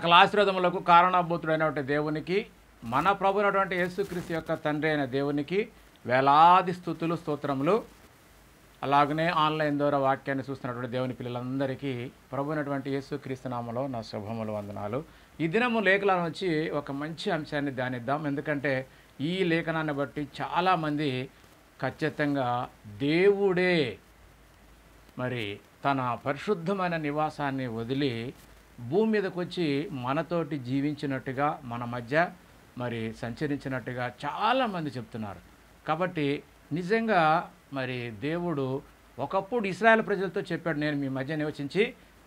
సకల ఆశీర్వాదములకు కారణభూతుడైనటువంటి దేవునికి, మన ప్రభునటువంటి యేసుక్రీస్తు యొక్క తండ్రి అయిన దేవునికి వేలాది స్తుతులు స్తోత్రములు. అలాగనే ఆన్లైన్ ద్వారా వాక్యాన్ని చూస్తున్నటువంటి దేవుని పిల్లలందరికీ ప్రభునటువంటి యేసుక్రీస్తు నామములో నా శుభములు వందనాలు. ఈ దినము లేఖనాల నుంచి ఒక మంచి అంశాన్ని ధ్యానిద్దాం. ఎందుకంటే ఈ లేఖనాన్ని బట్టి చాలామంది ఖచ్చితంగా దేవుడే మరి తన పరిశుద్ధమైన నివాసాన్ని వదిలి భూమి మీదకి వచ్చి మనతోటి జీవించినట్టుగా, మన మధ్య మరి సంచరించినట్టుగా చాలామంది చెప్తున్నారు. కాబట్టి నిజంగా మరి దేవుడు ఒకప్పుడు ఇశ్రాయేల్ ప్రజలతో చెప్పాడు, నేను మీ మధ్య నివసించి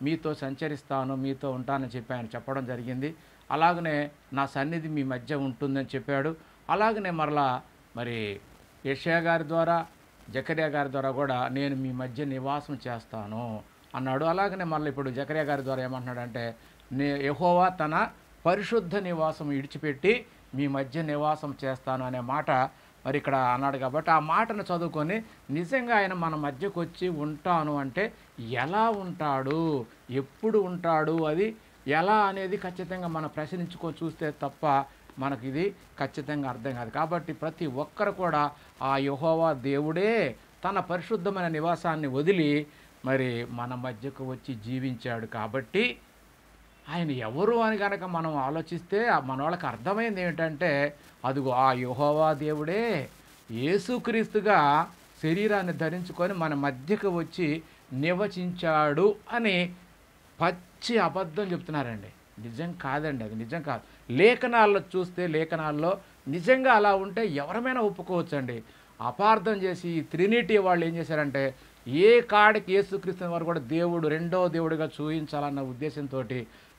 మీతో సంచరిస్తాను, మీతో ఉంటానని చెప్పి ఆయన చెప్పడం జరిగింది. అలాగనే నా సన్నిధి మీ మధ్య ఉంటుందని చెప్పాడు. అలాగనే మరలా మరి యెషయా గారి ద్వారా, జకర్యా గారి ద్వారా కూడా నేను మీ మధ్య నివాసం చేస్తాను అన్నాడు. అలాగనే మళ్ళీ ఇప్పుడు జకర్యా గారి ద్వారా ఏమంటున్నాడంటే, యెహోవా తన పరిశుద్ధ నివాసం ఇడిచిపెట్టి మీ మధ్య నివాసం చేస్తాను అనే మాట మరి ఇక్కడ అన్నాడు. కాబట్టి ఆ మాటను చదువుకొని నిజంగా ఆయన మన మధ్యకు వచ్చి ఉంటాను అంటే ఎలా ఉంటాడు, ఎప్పుడు ఉంటాడు, అది ఎలా అనేది ఖచ్చితంగా మనం ప్రశ్నించుకొని చూస్తే తప్ప మనకి ఇది ఖచ్చితంగా అర్థం కాదు. కాబట్టి ప్రతి ఒక్కరు కూడా ఆ యెహోవా దేవుడే తన పరిశుద్ధమైన నివాసాన్ని వదిలి మరి మన మధ్యకు వచ్చి జీవించాడు. కాబట్టి ఆయన ఎవరు అని కనుక మనం ఆలోచిస్తే మన వాళ్ళకి అర్థమైంది ఏమిటంటే, అదిగో ఆ యెహోవా దేవుడే యేసుక్రీస్తుగా శరీరాన్ని ధరించుకొని మన మధ్యకు వచ్చి నివసించాడు అని పచ్చి అబద్ధం చెప్తున్నారండి. నిజం కాదండి, అది నిజం కాదు. లేఖనాల్లో చూస్తే, లేఖనాల్లో నిజంగా అలా ఉంటే ఎవరమైనా ఒప్పుకోవచ్చండి. అపార్థం చేసి ట్రినిటీ వాళ్ళు ఏం చేశారంటే, ఏ కాడికి యేసుక్రీస్తు వారు కూడా దేవుడు రెండో దేవుడిగా చూపించాలన్న ఉద్దేశంతో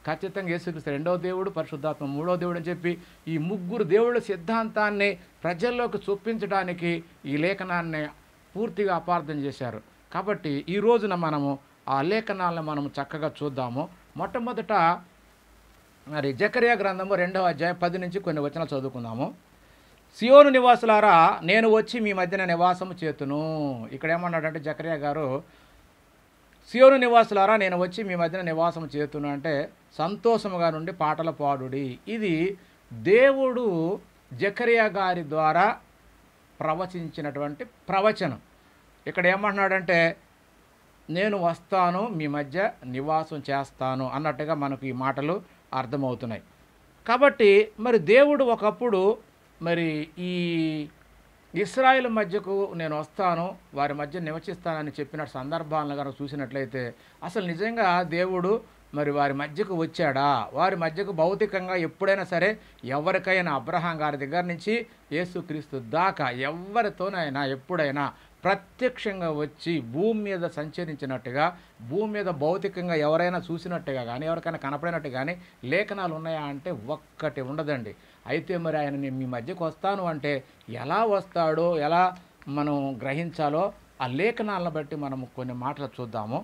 ఖచ్చితంగా యేసుక్రీస్తు రెండో దేవుడు, పరిశుద్ధాత్మ మూడో దేవుడు అని చెప్పి ఈ ముగ్గురు దేవుళ్ళ సిద్ధాంతాన్ని ప్రజల్లోకి చూపించడానికి ఈ లేఖనాన్ని పూర్తిగా అపార్థం చేశారు. కాబట్టి ఈ రోజున మనము ఆ లేఖనాలను మనము చక్కగా చూద్దాము. మొట్టమొదట మరి జకర్యా గ్రంథము 2వ అధ్యాయం 10 నుంచి కొన్ని వచనాలు చదువుకుందాము. సియోను నివాసులారా, నేను వచ్చి మీ మధ్యన నివాసము చేతును. ఇక్కడ ఏమన్నాడంటే జకర్యా గారు, సియోను నివాసులారా నేను వచ్చి మీ మధ్యన నివాసము చేతును అంటే సంతోషముగా నుండి పాటలు పాడుడి. ఇది దేవుడు జకర్యా గారి ద్వారా ప్రవచించినటువంటి ప్రవచనం. ఇక్కడ ఏమంటున్నాడంటే, నేను వస్తాను, మీ మధ్య నివాసం చేస్తాను అన్నట్టుగా మనకు ఈ మాటలు అర్థమవుతున్నాయి. కాబట్టి మరి దేవుడు ఒకప్పుడు మరి ఈ ఇశ్రాయేలు మధ్యకు నేను వస్తాను, వారి మధ్య నివసిస్తానని చెప్పిన సందర్భాలను కనుక చూసినట్లయితే అసలు నిజంగా దేవుడు మరి వారి మధ్యకు వచ్చాడా? వారి మధ్యకు భౌతికంగా ఎప్పుడైనా సరే ఎవరికైనా అబ్రహాం గారి దగ్గర నుంచి యేసుక్రీస్తు దాకా ఎవరితోనైనా ఎప్పుడైనా ప్రత్యక్షంగా వచ్చి భూమి మీద సంచరించినట్టుగా, భూమి మీద భౌతికంగా ఎవరైనా చూసినట్టుగా కానీ, ఎవరికైనా కనపడినట్టు కానీ లేఖనాలు ఉన్నాయా అంటే ఒక్కటి ఉండదండి. అయితే మరి ఆయన నేను మీ మధ్యకు వస్తాను అంటే ఎలా వస్తాడో, ఎలా మనం గ్రహించాలో ఆ లేఖనాలను బట్టి మనం కొన్ని మాటలు చూద్దాము.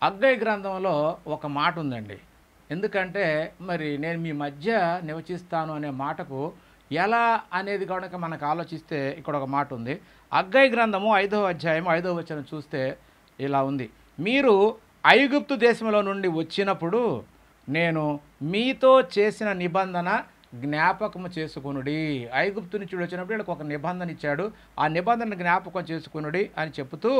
హగ్గయి గ్రంథంలో ఒక మాట ఉందండి. ఎందుకంటే మరి నేను మీ మధ్య నివసిస్తాను అనే మాటకు ఎలా అనేది కనుక మనకు ఆలోచిస్తే ఇక్కడ ఒక మాట ఉంది. హగ్గయి గ్రంథము 5వ అధ్యాయం 5వ వచనం చూస్తే ఇలా ఉంది, మీరు ఐగుప్తు దేశంలో నుండి వచ్చినప్పుడు నేను మీతో చేసిన నిబంధన జ్ఞాపకము చేసుకొనుడి. ఐగుప్తు నుంచి వచ్చినప్పుడు వీళ్ళకి ఒక నిబంధన ఇచ్చాడు, ఆ నిబంధన జ్ఞాపకం చేసుకొనుడి అని చెబుతూ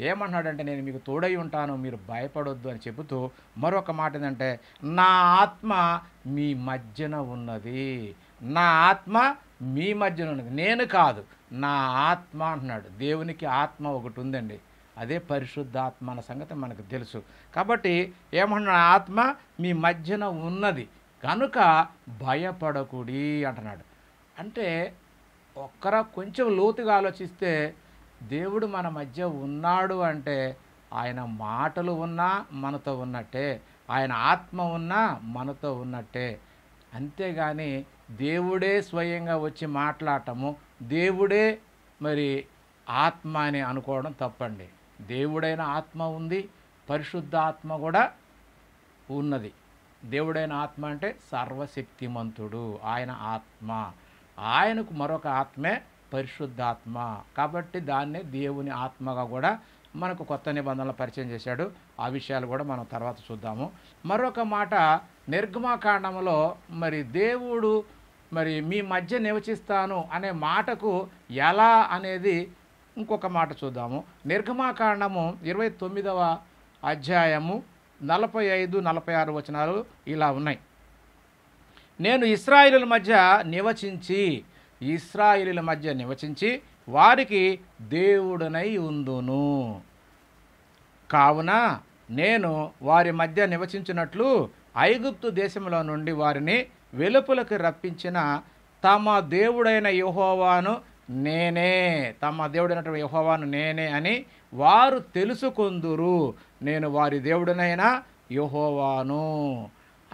ఏమంటున్నాడంటే, నేను మీకు తోడై ఉంటాను, మీరు భయపడొద్దు అని చెబుతూ మరొక మాట ఏంటంటే, నా ఆత్మ మీ మధ్యన ఉన్నది. నా ఆత్మ మీ మధ్యన ఉన్నది, నేను కాదు, నా ఆత్మ అంటున్నాడు. దేవునికి ఆత్మ ఒకటి ఉందండి, అదే పరిశుద్ధాత్మ అన్న సంగతి మనకు తెలుసు. కాబట్టి ఏమంటున్నాడు, ఆత్మ మీ మధ్యన ఉన్నది కనుక భయపడకుడి అంటున్నాడు. అంటే కొంచెం లోతుగా ఆలోచిస్తే దేవుడు మన మధ్య ఉన్నాడు అంటే ఆయన మాటలు ఉన్నా మనతో ఉన్నట్టే, ఆయన ఆత్మ ఉన్నా మనతో ఉన్నట్టే. అంతేగాని దేవుడే స్వయంగా వచ్చి మాట్లాడటము, దేవుడే మరి ఆత్మ అని అనుకోవడం తప్పండి. దేవుడైన ఆత్మ ఉంది, పరిశుద్ధ ఆత్మ కూడా ఉన్నది. దేవుడైన ఆత్మ అంటే సర్వశక్తిమంతుడు, ఆయన ఆత్మ. ఆయనకు మరొక ఆత్మే పరిశుద్ధాత్మ. కాబట్టి దాన్నే దేవుని ఆత్మగా కూడా మనకు కొత్త నిబంధనలు పరిచయం చేశాడు. ఆ విషయాలు కూడా మనం తర్వాత చూద్దాము. మరొక మాట నిర్గమాకాండంలో మరి దేవుడు మరి మీ మధ్య నివసిస్తాను అనే మాటకు ఎలా అనేది ఇంకొక మాట చూద్దాము. నిర్గమాకాండము 29వ అధ్యాయము 45-46 వచనాలు ఇలా ఉన్నాయి. నేను ఇశ్రాయేలుల మధ్య నివసించి వారికి దేవుడనై ఉందును. కావున నేను వారి మధ్య నివసించినట్లు ఐగుప్తు దేశంలో నుండి వారిని వెలుపలకు రప్పించిన తమ దేవుడైన యెహోవాను నేనే అని వారు తెలుసుకొందురు. నేను వారి దేవుడనైన యెహోవాను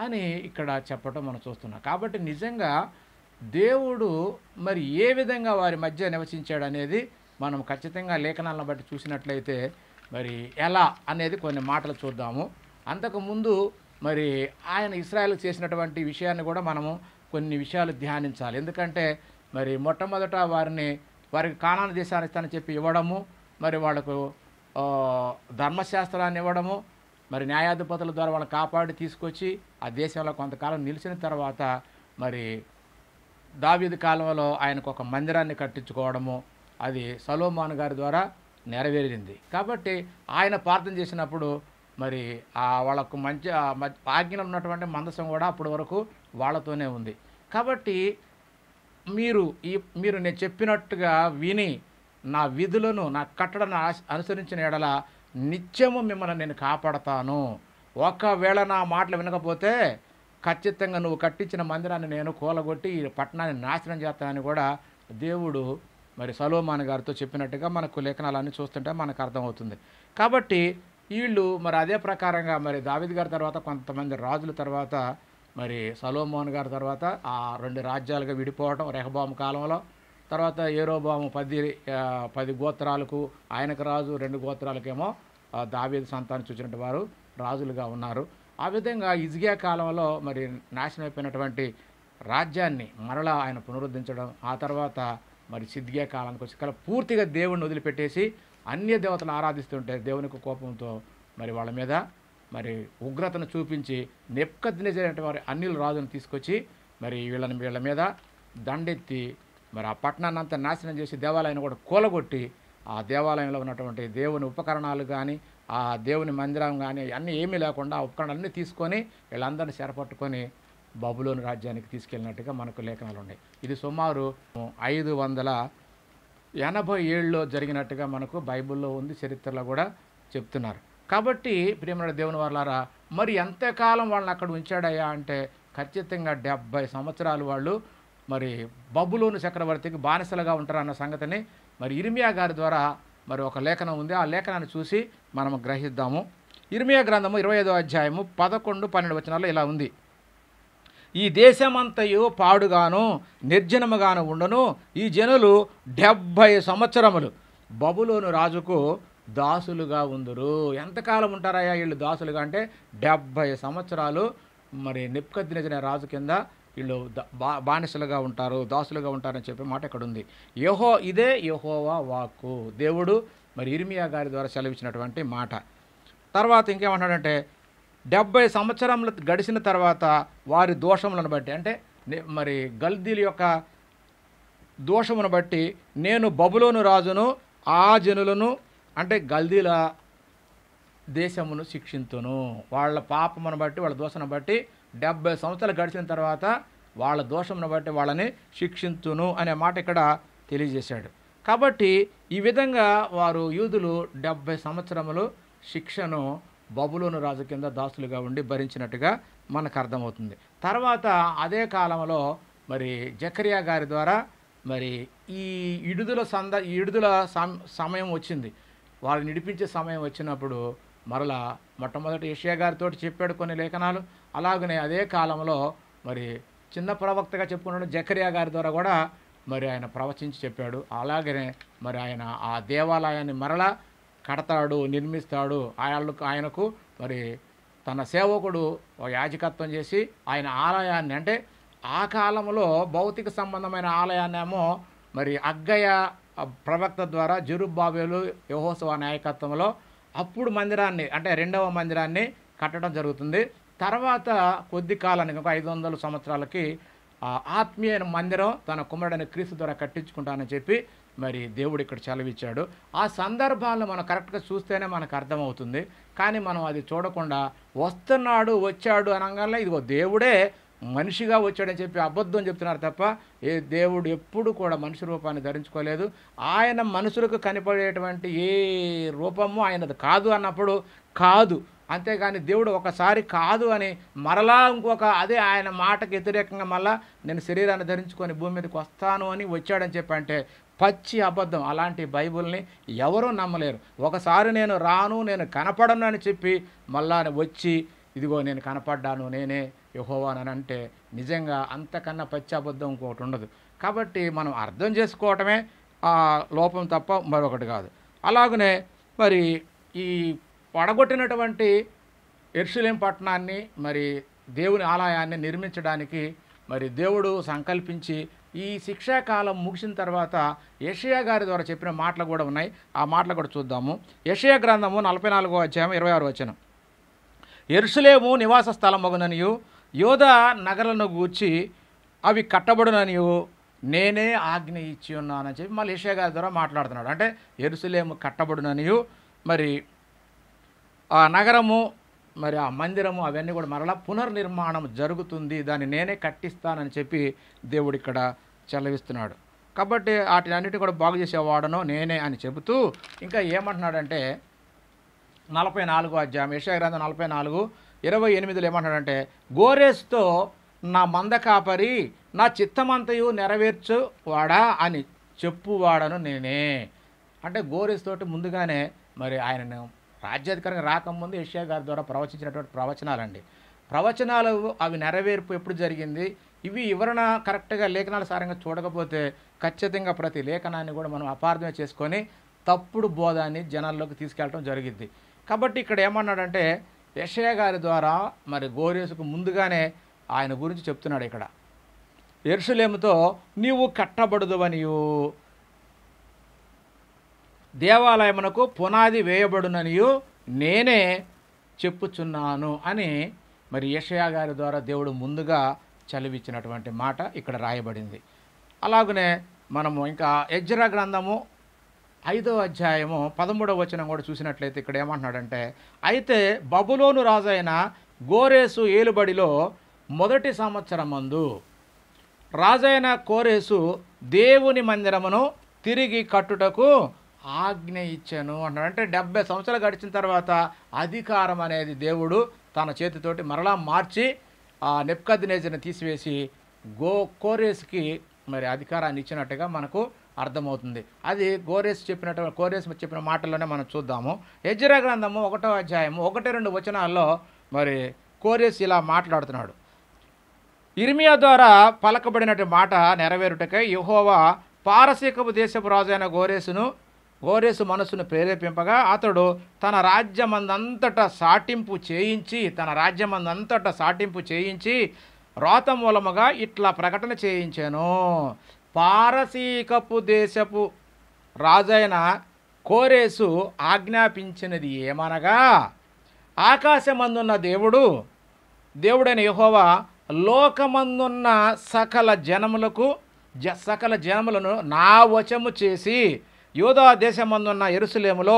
అని ఇక్కడ చెప్పటం మనం చూస్తున్నాం. కాబట్టి నిజంగా దేవుడు మరి ఏ విధంగా వారి మధ్య నివసించాడు అనేది మనం ఖచ్చితంగా లేఖనాలను బట్టి చూసినట్లయితే మరి ఎలా అనేది కొన్ని మాటలు చూద్దాము. అంతకుముందు మరి ఆయన ఇశ్రాయేలుకు చేసినటువంటి విషయాన్ని కూడా మనము కొన్ని విషయాలు ధ్యానించాలి. ఎందుకంటే మరి మొట్టమొదట వారికి కానాను దేశాన్ని ఇస్తానని చెప్పి ఇవ్వడము, మరి వాళ్ళకు ధర్మశాస్త్రాన్ని ఇవ్వడము, మరి న్యాయాధిపతుల ద్వారా వాళ్ళని కాపాడి తీసుకొచ్చి ఆ దేశంలో కొంతకాలం నిలిచిన తర్వాత మరి దావీదు కాలంలో ఆయనకు ఒక మందిరాన్ని కట్టించుకోవడము, అది సొలొమోను గారి ద్వారా నెరవేరింది. కాబట్టి ఆయన ప్రార్థన చేసినప్పుడు మరి వాళ్ళకు మంచి ఆజ్ఞలు ఉన్నటువంటి మందసం కూడా అప్పటి వరకు వాళ్ళతోనే ఉంది. కాబట్టి మీరు నేను చెప్పినట్టుగా విని నా విధులను నా కట్టడను అనుసరించిన ఎడల నిత్యము మిమ్మల్ని నేను కాపాడతాను. ఒకవేళ నా మాటలు వినకపోతే ఖచ్చితంగా నువ్వు కట్టించిన మందిరాన్ని నేను కూలగొట్టి ఈ పట్టణాన్ని నాశనం చేస్తానని కూడా దేవుడు మరి సొలొమోను గారితో చెప్పినట్టుగా మనకు లేఖనాలన్నీ చూస్తుంటే మనకు అర్థమవుతుంది. కాబట్టి వీళ్ళు మరి అదే ప్రకారంగా మరి దావీదు గారి తర్వాత కొంతమంది రాజుల తర్వాత మరి సొలొమోను గారి తర్వాత ఆ 2 రాజ్యాలుగా విడిపోవటం రెహబాము కాలంలో, తర్వాత యెరోబాము 10 గోత్రాలకు ఆయనకు రాజు, 2 గోత్రాలకేమో దావీదు సంతానం చూసినటువంటి వారు రాజులుగా ఉన్నారు. ఆ విధంగా హిజ్కియా కాలంలో మరి నాశనం అయిపోయినటువంటి రాజ్యాన్ని మరలా ఆయన పునరుద్ధరించడం, ఆ తర్వాత మరి సిద్కియా కాలానికి వచ్చి పూర్తిగా దేవుణ్ణి వదిలిపెట్టేసి అన్య దేవతలను ఆరాధిస్తుంటే దేవునికి కోపంతో మరి వాళ్ళ మీద మరి ఉగ్రతను చూపించి నెబుకద్నెజరు వారి అన్యుల రాజును తీసుకొచ్చి మరి వీళ్ళ మీద దండెత్తి మరి ఆ పట్టణాన్ని అంతా నాశనం చేసి దేవాలయాన్ని కూడా కూలగొట్టి ఆ దేవాలయంలో ఉన్నటువంటి దేవుని ఉపకరణాలు కానీ ఆ దేవుని మందిరం కానీ అన్నీ ఏమీ లేకుండా ఆ ఉపకరణాలన్నీ తీసుకొని వీళ్ళందరినీ చెరపట్టుకొని బబులోను రాజ్యానికి తీసుకెళ్ళినట్టుగా మనకు లేఖనాలు ఉన్నాయి. ఇది సుమారు 587లో జరిగినట్టుగా మనకు బైబిల్లో ఉంది, చరిత్రలో కూడా చెప్తున్నారు. కాబట్టి ప్రియమైన దేవుని వారలారా, మరి ఎంతకాలం వాళ్ళని అక్కడ ఉంచాడయ్యా అంటే ఖచ్చితంగా 70 సంవత్సరాలు వాళ్ళు మరి బబులోను చక్రవర్తికి బానిసలుగా ఉంటారన్న సంగతిని మరి ఇర్మియా గారి ద్వారా మరి ఒక లేఖనం ఉంది. ఆ లేఖనాన్ని చూసి మనం గ్రహిద్దాము. ఇర్మియా గ్రంథము 25వ అధ్యాయము 11-12 వచనాల్లో ఇలా ఉంది. ఈ దేశమంతయు పాడుగాను నిర్జనముగాను ఉండును. ఈ జనులు 70 సంవత్సరములు బబులోను రాజుకు దాసులుగా ఉందురు. ఎంతకాలం ఉంటారయ్యా వీళ్ళు దాసులుగా అంటే 70 సంవత్సరాలు మరి నెబుకద్నెజరు రాజు కింద వీళ్ళు బానిసలుగా ఉంటారు, దాసులుగా ఉంటారని చెప్పే మాట ఇక్కడ ఉంది. ఇదే యెహోవా వాక్కు, దేవుడు మరి ఇర్మియా గారి ద్వారా సెలవిచ్చినటువంటి మాట. తర్వాత ఇంకేమంటాడంటే 70 సంవత్సరములు గడిచిన తర్వాత వారి దోషములను బట్టి, అంటే మరి గల్దీల యొక్క దోషమును బట్టి నేను బబులోను రాజును ఆ జనులను అంటే గల్దీల దేశమును శిక్షింతును. వాళ్ళ పాపమును బట్టి వాళ్ళ దోషమును బట్టి 70 సంవత్సరాలు గడిచిన తర్వాత వాళ్ళ దోషమును బట్టి వాళ్ళని శిక్షింతును అనే మాట ఇక్కడ తెలియజేశాడు. కాబట్టి ఈ విధంగా వారు యూదులు 70 సంవత్సరములు శిక్షను బబులోను రాజు కింద దాసులుగా ఉండి భరించినట్టుగా మనకు అర్థమవుతుంది. తర్వాత అదే కాలంలో మరి జకరియా గారి ద్వారా మరి ఈ ఇడుదుల సమయం వచ్చింది. వాళ్ళని నిడిపించే సమయం వచ్చినప్పుడు మరలా మొట్టమొదటి యెషయా గారితో చెప్పాడు కొన్ని లేఖనాలు. అలాగనే అదే కాలంలో మరి చిన్న ప్రవక్తగా చెప్పుకున్నాడు జకరియా గారి ద్వారా కూడా మరి ఆయన ప్రవచించి చెప్పాడు. అలాగనే మరి ఆయన ఆ దేవాలయాన్ని మరలా కడతాడు, నిర్మిస్తాడు. ఆయనకు మరి తన సేవకుడు యాజకత్వం చేసి ఆయన ఆలయాన్ని, అంటే ఆ కాలంలో భౌతిక సంబంధమైన ఆలయాన్నేమో మరి అగ్గయ ప్రవక్త ద్వారా జెరుబ్బాబెలు యెహోషువ నాయకత్వంలో అప్పుడు మందిరాన్ని అంటే రెండవ మందిరాన్ని కట్టడం జరుగుతుంది. తర్వాత కొద్ది కాలానికి ఒక 500 సంవత్సరాలకి ఆత్మీయ మందిరం తన కుమారుడైన క్రీస్తు ద్వారా కట్టించుకుంటానని చెప్పి మరి దేవుడు ఇక్కడ సెలవిచ్చాడు. ఆ సందర్భాలను మనం కరెక్ట్గా చూస్తేనే మనకు అర్థమవుతుంది. కానీ మనం అది చూడకుండా వస్తున్నాడు వచ్చాడు అనగానే ఇదిగో దేవుడే మనిషిగా వచ్చాడని చెప్పి అబద్ధం చెప్తున్నారు తప్ప దేవుడు ఎప్పుడు కూడా మనిషి రూపాన్ని ధరించుకోలేదు. ఆయన మనుషులకు కనపడేటువంటి ఏ రూపము ఆయనది కాదు అన్నప్పుడు కాదు. అంతేగాని దేవుడు ఒకసారి కాదు అని మరలా ఇంకొక అదే ఆయన మాటకు వ్యతిరేకంగా మళ్ళా నేను శరీరాన్ని ధరించుకొని భూమి మీదకి వస్తాను అని వచ్చాడని చెప్పి అంటే పచ్చి అబద్ధం. అలాంటి బైబిల్ని ఎవరూ నమ్మలేరు. ఒకసారి నేను రాను నేను కనపడను అని చెప్పి మళ్ళా వచ్చి ఇదిగో నేను కనపడ్డాను నేనే యెహోవానని అంటే నిజంగా అంతకన్నా పచ్చి అబద్ధం ఇంకొకటి ఉండదు. కాబట్టి మనం అర్థం చేసుకోవటమే లోపం తప్ప మరొకటి కాదు. అలాగనే మరి ఈ పడగొట్టినటువంటి యెరూషలేము పట్టణాన్ని మరి దేవుని ఆలయాన్ని నిర్మించడానికి మరి దేవుడు సంకల్పించి ఈ శిక్షాకాలం ముగిసిన తర్వాత యెషయా గారి ద్వారా చెప్పిన మాటలు కూడా ఉన్నాయి. ఆ మాటలు కూడా చూద్దాము. యెషయా గ్రంథము 44వ అధ్యాయం 26వ వచనం. యెరూషలేము నివాస స్థలమగుననియు యోధా నగరాలను గూర్చి అవి కట్టబడుననియు నేనే ఆజ్ఞ ఇచ్చి ఉన్నానని చెప్పి మళ్ళీ యెషయా గారి ద్వారా మాట్లాడుతున్నాడు. అంటే యెరూషలేము కట్టబడుననియు మరి ఆ నగరము మరి ఆ మందిరము అవన్నీ కూడా మరలా పునర్నిర్మాణం జరుగుతుంది, దాన్ని నేనే కట్టిస్తానని చెప్పి దేవుడు ఇక్కడ చెలవిస్తున్నాడు. కాబట్టి వాటిని అన్నిటి కూడా బాగు చేసేవాడను నేనే అని చెబుతూ ఇంకా ఏమంటున్నాడంటే 44వ అధ్యాయం యెషయా గ్రంథం 44:28 ఏమంటున్నాడంటే గోరేసుతో నా మంద కాపరి నా చిత్తమంతయు నెరవేర్చువాడా అని చెప్పువాడను నేనే. అంటే గోరేసుతోటి ముందుగానే మరి ఆయనను రాజ్యాధికారంగా రాకముందు యెషయా గారి ద్వారా ప్రవచించినటువంటి ప్రవచనాలండి. ప్రవచనాలు అవి నెరవేర్పు ఎప్పుడు జరిగింది, ఇవి వివరణ కరెక్ట్గా లేఖనాల సారంగా చూడకపోతే ఖచ్చితంగా ప్రతి లేఖనాన్ని కూడా మనం అపార్థం చేసుకొని తప్పుడు బోధాన్ని జనాల్లోకి తీసుకెళ్ళడం జరిగింది. కాబట్టి ఇక్కడ ఏమన్నాడంటే యెషయా గారి ద్వారా మరి గోరేసుకు ముందుగానే ఆయన గురించి చెప్తున్నాడు. ఇక్కడ యెరూషలేముతో నీవు కట్టబడుదువనియు దేవాలయమునకు పునాది వేయబడుననియు నేనే చెప్పుచున్నాను అని మరి యెషయా గారి ద్వారా దేవుడు ముందుగా చదివించినటువంటి మాట ఇక్కడ రాయబడింది. అలాగనే మనము ఇంకా ఎజ్రా గ్రంథము 5వ అధ్యాయము 13వ వచనం కూడా చూసినట్లయితే ఇక్కడ ఏమంటున్నాడంటే అయితే బబులోను రాజైన గోరేసు ఏలుబడిలో మొదటి సంవత్సరమందు రాజైన కోరేసు దేవుని మందిరమును తిరిగి కట్టుటకు ఆజ్ఞ ఇచ్చాను అంటాడు. అంటే 70 సంవత్సరాలు గడిచిన తర్వాత అధికారం అనేది దేవుడు తన చేతితోటి మరలా మార్చి ఆ నెబుకద్నెజరుని తీసివేసి కోరేసుకి మరి అధికారాన్ని ఇచ్చినట్టుగా మనకు అర్థమవుతుంది. అది కోరేసు చెప్పిన మాటల్లోనే మనం చూద్దాము. ఎజ్రా గ్రంథము 1వ అధ్యాయము 1-2 వచనాల్లో మరి కోరేసు ఇలా మాట్లాడుతున్నాడు. ఇర్మియా ద్వారా పలకబడినటువంటి మాట నెరవేరుటకై యెహోవా పారసీకపు దేశపు రాజైన గోరేసు మనసును ప్రేరేపింపగా అతడు తన రాజ్యమందంతటా సాటింపు చేయించి రాత మూలముగా ఇట్లా ప్రకటన చేయించాను. పారసీకపు దేశపు రాజైన కోరేసు ఆజ్ఞాపించినది ఏమనగా ఆకాశమందున్న దేవుడైన యెహోవా లోకమందున్న సకల జనములను నా వశము చేసి యూదా దేశమందున్న యెరూషలేములో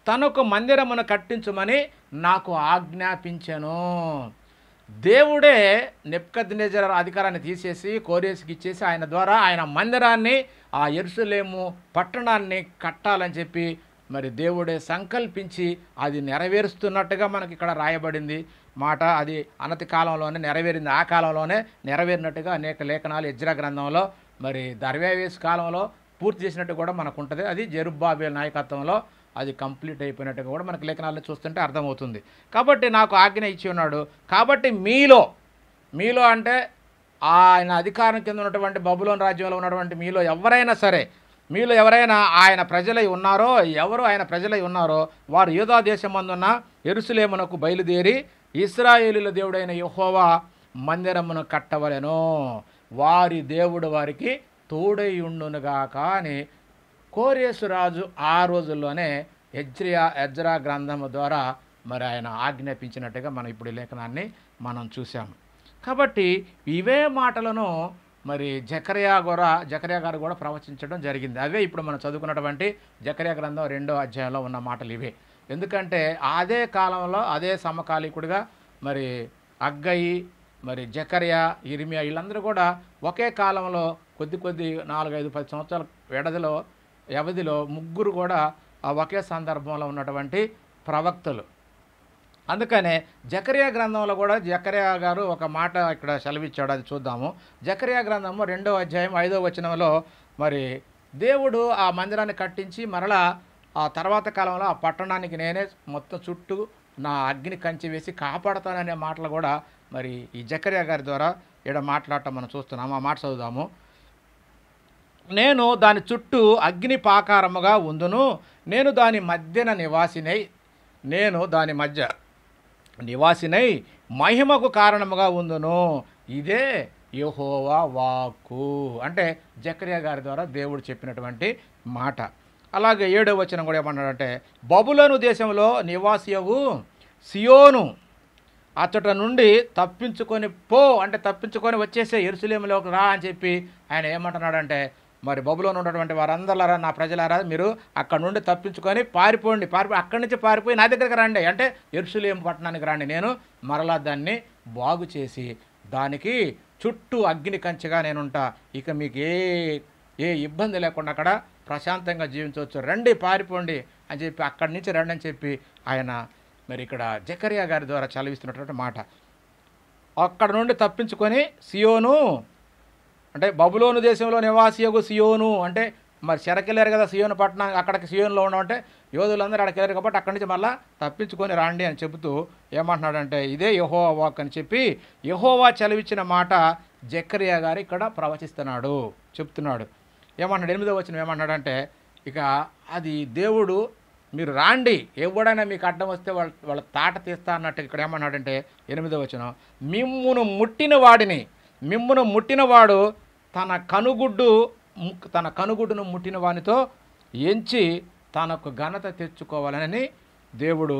తనకు మందిరమును కట్టించుమని నాకు ఆజ్ఞాపించెను. దేవుడే నెబుకద్నెజరు అధికారాన్ని తీసేసి కోరేసుకి ఇచ్చేసి ఆయన ద్వారా ఆయన మందిరాన్ని ఆ యెరూషలేము పట్టణాన్ని కట్టాలని చెప్పి మరి దేవుడే సంకల్పించి అది నెరవేరుస్తున్నట్టుగా మనకి ఇక్కడ రాయబడింది మాట. అది అనతి కాలంలోనే నెరవేరింది, ఆ కాలంలోనే నెరవేరినట్టుగా అనేక లేఖనాలు ఎజ్రా గ్రంథంలో మరి దర్యావేషు కాలంలో పూర్తి చేసినట్టు కూడా మనకు ఉంటుంది. అది జెరుబ్బాబెలు నాయకత్వంలో అది కంప్లీట్ అయిపోయినట్టుగా కూడా మనకు లేఖనాలను చూస్తుంటే అర్థమవుతుంది. కాబట్టి నాకు ఆజ్ఞ ఇచ్చి ఉన్నాడు. కాబట్టి మీలో అంటే ఆయన అధికారం కింద ఉన్నటువంటి బబులోను రాజ్యంలో ఉన్నటువంటి మీలో ఎవరైనా ఆయన ప్రజలై ఉన్నారో ఆయన ప్రజలై ఉన్నారో వారు యూదా దేశమందున్న యెరూషలేమునకు బయలుదేరి ఇశ్రాయేలీయుల దేవుడైన యెహోవా మందిరమును కట్టవలెను, వారి దేవుడు వారికి తోడై ఉండునుగాక అని కోరేసు రాజు ఆ రోజుల్లోనే ఎజ్రా గ్రంథము ద్వారా మరి ఆయన ఆజ్ఞాపించినట్టుగా మనం ఇప్పుడు ఈ లేఖనాన్ని మనం చూసాము. కాబట్టి ఇవే మాటలను మరి జకర్యా గారు కూడా ప్రవచించడం జరిగింది. అవే ఇప్పుడు మనం చదువుకున్నటువంటి జకర్యా గ్రంథం 2వ అధ్యాయంలో ఉన్న మాటలు ఇవే. ఎందుకంటే అదే కాలంలో అదే సమకాలీకుడిగా మరి అగ్గయి, మరి జకర్యా, ఇర్మియా వీళ్ళందరూ కూడా ఒకే కాలంలో కొద్ది 4, 5, 10 సంవత్సరాల వ్యవధిలో ముగ్గురు కూడా ఒకే సందర్భంలో ఉన్నటువంటి ప్రవక్తలు. అందుకనే జకర్యా గ్రంథంలో కూడా జకర్యా గారు ఒక మాట ఇక్కడ సెలవిచ్చాడు, అది చూద్దాము. జకర్యా గ్రంథము 2వ అధ్యాయం 5వ వచనంలో మరి దేవుడు ఆ మందిరాన్ని కట్టించి మరలా ఆ తర్వాత కాలంలో ఆ పట్టణానికి నేనే మొత్తం చుట్టూ నా అగ్ని కంచి వేసి కాపాడతాననే మాటలు కూడా మరి ఈ జకర్యా గారి ద్వారా ఇక్కడ మాట్లాడటం మనం చూస్తున్నాము. ఆ మాట చదువుదాము. నేను దాని చుట్టూ అగ్ని పాకారముగా ఉందును, నేను దాని మధ్యన నివాసినై మహిమకు కారణముగా ఉందును, ఇదే యెహోవా వాక్కు. అంటే జకర్యా గారి ద్వారా దేవుడు చెప్పినటువంటి మాట. అలాగే 7వ వచనం కూడా ఏమన్నాడంటే, బబులోను దేశంలో నివాసియగు సియోను అతట నుండి తప్పించుకొని పో, అంటే తప్పించుకొని వచ్చేసే యెరూషలేములోకి రా అని చెప్పి ఆయన ఏమంటున్నాడంటే, మరి బబులోను ఉన్నటువంటి వారందరూ నా ప్రజలారా మీరు అక్కడ నుండి తప్పించుకొని పారిపోండి, అక్కడి నుంచి పారిపోయి నా దగ్గరికి రండి, అంటే యెరూషలేము పట్టణానికి రండి, నేను మరలా దాన్ని బాగు చేసి దానికి చుట్టూ అగ్ని కంచెగా నేనుంటా, ఇక మీకు ఏ ఇబ్బంది లేకుండా అక్కడ ప్రశాంతంగా జీవించవచ్చు, రండి పారిపోండి అని చెప్పి అక్కడి నుంచి రండి అని చెప్పి ఆయన మరి ఇక్కడ జకర్యా గారి ద్వారా చదివిస్తున్నటువంటి మాట. అక్కడ నుండి తప్పించుకొని సియోను, అంటే బబులోను దేశంలో నివాసియగు సియోను, అంటే మరి చెరకెళ్ళారు కదా సియోను పట్టణం, అక్కడికి సియోనులో ఉండమంటే యోధులందరూ అక్కడికి వెళ్ళారు కాబట్టి అక్కడి నుంచి మళ్ళీ తప్పించుకొని రండి అని చెబుతూ ఏమంటున్నాడంటే, ఇదే యెహోవా వాక్ అని చెప్పి యెహోవా చదివించిన మాట జకర్యా గారు ఇక్కడ ప్రవచిస్తున్నాడు, చెప్తున్నాడు. ఏమన్నాడు 8వ వచనం ఏమన్నాడంటే, ఇక అది దేవుడు మీరు రాండి, ఎవడైనా మీకు అడ్డం వస్తే వాళ్ళ తాట తీస్తా అన్నట్టు ఇక్కడ ఏమన్నాడంటే 8వ వచనం, మిమ్మును ముట్టినవాడు తన కనుగుడ్డును ముట్టిన వానితో ఎంచి తనకు ఘనత తెచ్చుకోవాలని దేవుడు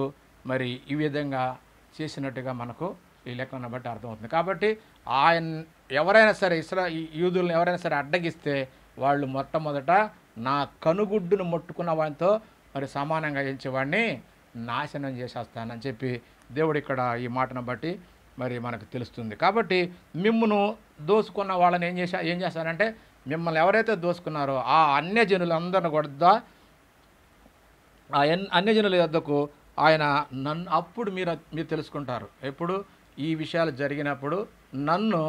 మరి ఈ విధంగా చేసినట్టుగా మనకు ఈ లెక్కను బట్టి అర్థమవుతుంది. కాబట్టి ఆయన ఎవరైనా సరే యూదులను ఎవరైనా సరే అడ్డగిస్తే వాళ్ళు మొట్టమొదట నా కనుగుడ్డును ముట్టుకున్న వానితో మరి సమానంగా ఎంచేవాడిని నాశనం చేసేస్తానని చెప్పి దేవుడు ఇక్కడ ఈ మాటను బట్టి మరి మనకు తెలుస్తుంది. కాబట్టి మిమ్మును దోసుకున్న వాళ్ళని ఏం చేస్తానంటే, మిమ్మల్ని ఎవరైతే దోసుకున్నారో ఆ అన్యజనులందరిని కూడా ఆ అన్యజనుల యొద్దకు ఆయన నన్ను అప్పుడు మీరు తెలుసుకుంటారు. ఎప్పుడు ఈ విషయాలు జరిగినప్పుడు నన్ను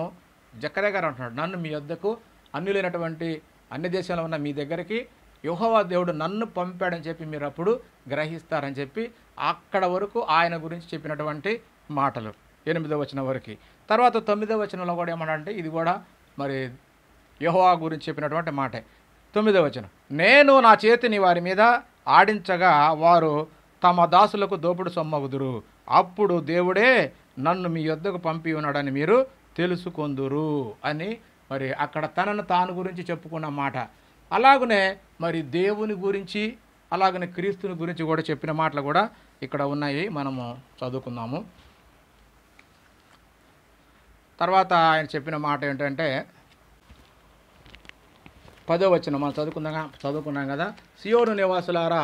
జకర్యా గారు అంటున్నాడు, నన్ను మీ యొద్దకు అన్యులైనటువంటి అన్ని దేశాల్లో ఉన్న మీ దగ్గరికి యెహోవా దేవుడు నన్ను పంపాడని చెప్పి మీరు అప్పుడు గ్రహిస్తారని చెప్పి అక్కడ వరకు ఆయన గురించి చెప్పినటువంటి మాటలు 8వ వచనం వరకు. తర్వాత 9వ వచనంలో కూడా ఏమన్నాడంటే, ఇది కూడా మరి యెహోవా గురించి చెప్పినటువంటి మాటే. 9వ వచనం, నేను నా చేతిని వారి మీద ఆడించగా వారు తమ దాసులకు దోపుడు సొమ్మగుదురు, అప్పుడు దేవుడే నన్ను మీ యొద్దకు పంపి ఉన్నాడని మీరు తెలుసుకొందురు అని మరి అక్కడ తనను తాను గురించి చెప్పుకున్న మాట. అలాగనే మరి దేవుని గురించి అలాగనే క్రీస్తుని గురించి కూడా చెప్పిన మాటలు కూడా ఇక్కడ ఉన్నాయి, మనము చదువుకుందాము. తర్వాత ఆయన చెప్పిన మాట ఏంటంటే 10వ వచనం మనం చదువుకున్నాం కదా. సియోను నివాసులారా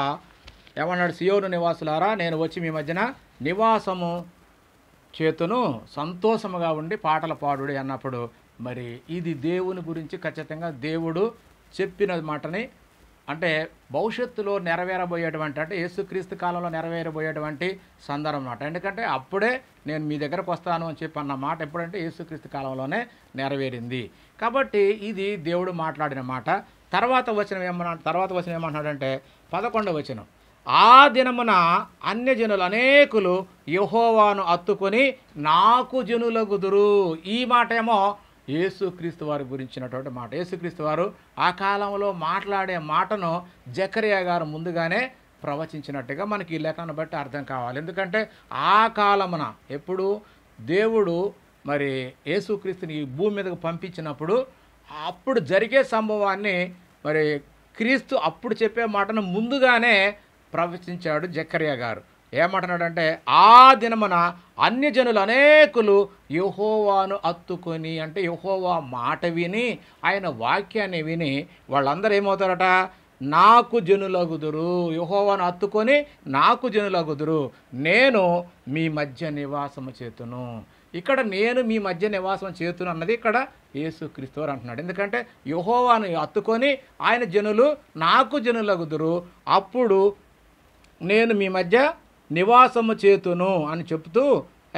ఏమన్నాడు, సియోను నివాసులారా నేను వచ్చి మీ మధ్యన నివాసము చేతును, సంతోషముగా ఉండి పాటలు పాడుడి అన్నప్పుడు మరి ఇది దేవుని గురించి ఖచ్చితంగా దేవుడు చెప్పిన మాటని, అంటే భవిష్యత్తులో నెరవేరబోయేటువంటి, అంటే యేసుక్రీస్తు కాలంలో నెరవేరబోయేటువంటి సందర్భం అన్నమాట. ఎందుకంటే అప్పుడే నేను మీ దగ్గరకు వస్తాను అని చెప్పి అన్న మాట ఎప్పుడంటే యేసుక్రీస్తు కాలంలోనే నెరవేరింది. కాబట్టి ఇది దేవుడు మాట్లాడిన మాట. తర్వాత వచనం ఏమన్నాడంటే 11వ వచనం, ఆ దినమున అన్యజనులు అనేకులు యెహోవాను అత్తుకొని నాకు జనులగుదురు. ఈ మాట ఏమో యేసుక్రీస్తు వారి గురించినటువంటి మాట. యేసుక్రీస్తు వారు ఆ కాలంలో మాట్లాడే మాటను జకర్యా గారు ముందుగానే ప్రవచించినట్టుగా మనకి ఈ లేఖను బట్టి అర్థం కావాలి. ఎందుకంటే ఆ కాలమున ఎప్పుడు దేవుడు మరి యేసుక్రీస్తుని ఈ భూమి మీదకు పంపించినప్పుడు అప్పుడు జరిగే సంభవాన్ని మరి క్రీస్తు అప్పుడు చెప్పే మాటను ముందుగానే ప్రవచించాడు జకర్యా గారు. ఏమంటున్నాడంటే, ఆ దినమున అన్యజనులు అనేకులు యెహోవాను అత్తుకొని, అంటే యెహోవా మాట విని ఆయన వాక్యాన్ని విని వాళ్ళందరూ ఏమవుతారట, నాకు జనులగుదురు. యెహోవాను అత్తుకొని నాకు జనులగుదురు, నేను మీ మధ్య నివాసము చేతును. ఇక్కడ నేను మీ మధ్య నివాసం చేతును అన్నది ఇక్కడ యేసుక్రీస్తు వారు అంటున్నాడు. ఎందుకంటే యెహోవాను అత్తుకొని ఆయన జనులు నాకు జనులగుదురు, అప్పుడు నేను మీ మధ్య నివాసము చేతును అని చెప్తూ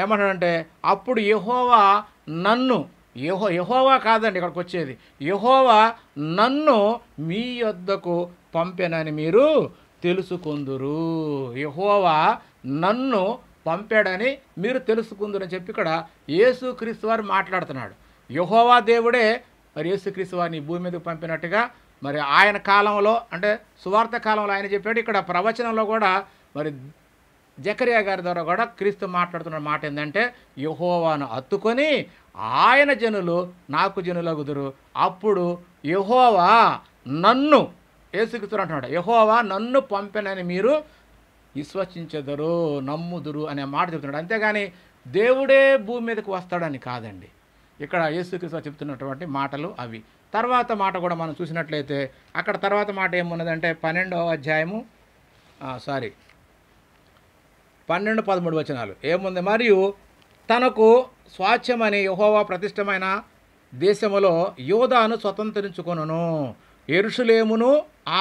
ఏమంటాడంటే, అప్పుడు యెహోవా నన్ను, యెహోవా కాదండి ఇక్కడికి వచ్చేది, యెహోవా నన్ను మీ యొద్దకు పంపెనని మీరు తెలుసుకుందురు. యెహోవా నన్ను పంపాడని మీరు తెలుసుకుందురని చెప్పి ఇక్కడ యేసుక్రీస్తు వారు మాట్లాడుతున్నాడు. యెహోవా దేవుడే మరి యేసుక్రీస్తు వారిని భూమి మీదకు పంపినట్టుగా మరి ఆయన కాలంలో, అంటే సువార్త కాలంలో ఆయన చెప్పాడు. ఇక్కడ ప్రవచనంలో కూడా మరి జకర్యా గారి ద్వారా కూడా క్రీస్తు మాట్లాడుతున్న మాట ఏంటంటే, యెహోవాను అత్తుకొని ఆయన జనులు నాకు జనులగుదురు, అప్పుడు యెహోవా నన్ను, యేసుక్రీస్తు అంటున్నాడు, యెహోవా నన్ను పంపెనని మీరు విశ్వసించెదరు, నమ్ముదురు అనే మాట చెప్తున్నాడు. అంతేగాని దేవుడే భూమి మీదకి వస్తాడని కాదండి. ఇక్కడ యేసుక్రీస్తు చెప్తున్నటువంటి మాటలు అవి. తర్వాత మాట కూడా మనం చూసినట్లయితే అక్కడ తర్వాత మాట ఏమున్నదంటే 12వ అధ్యాయము 12-13 వచనాలు ఏముంది, మరియు తనకు స్వాస్థ్యమని యెహోవా ప్రతిష్టమైన దేశములో యోదాను స్వతంత్రించుకొనును, యెరూషలేమును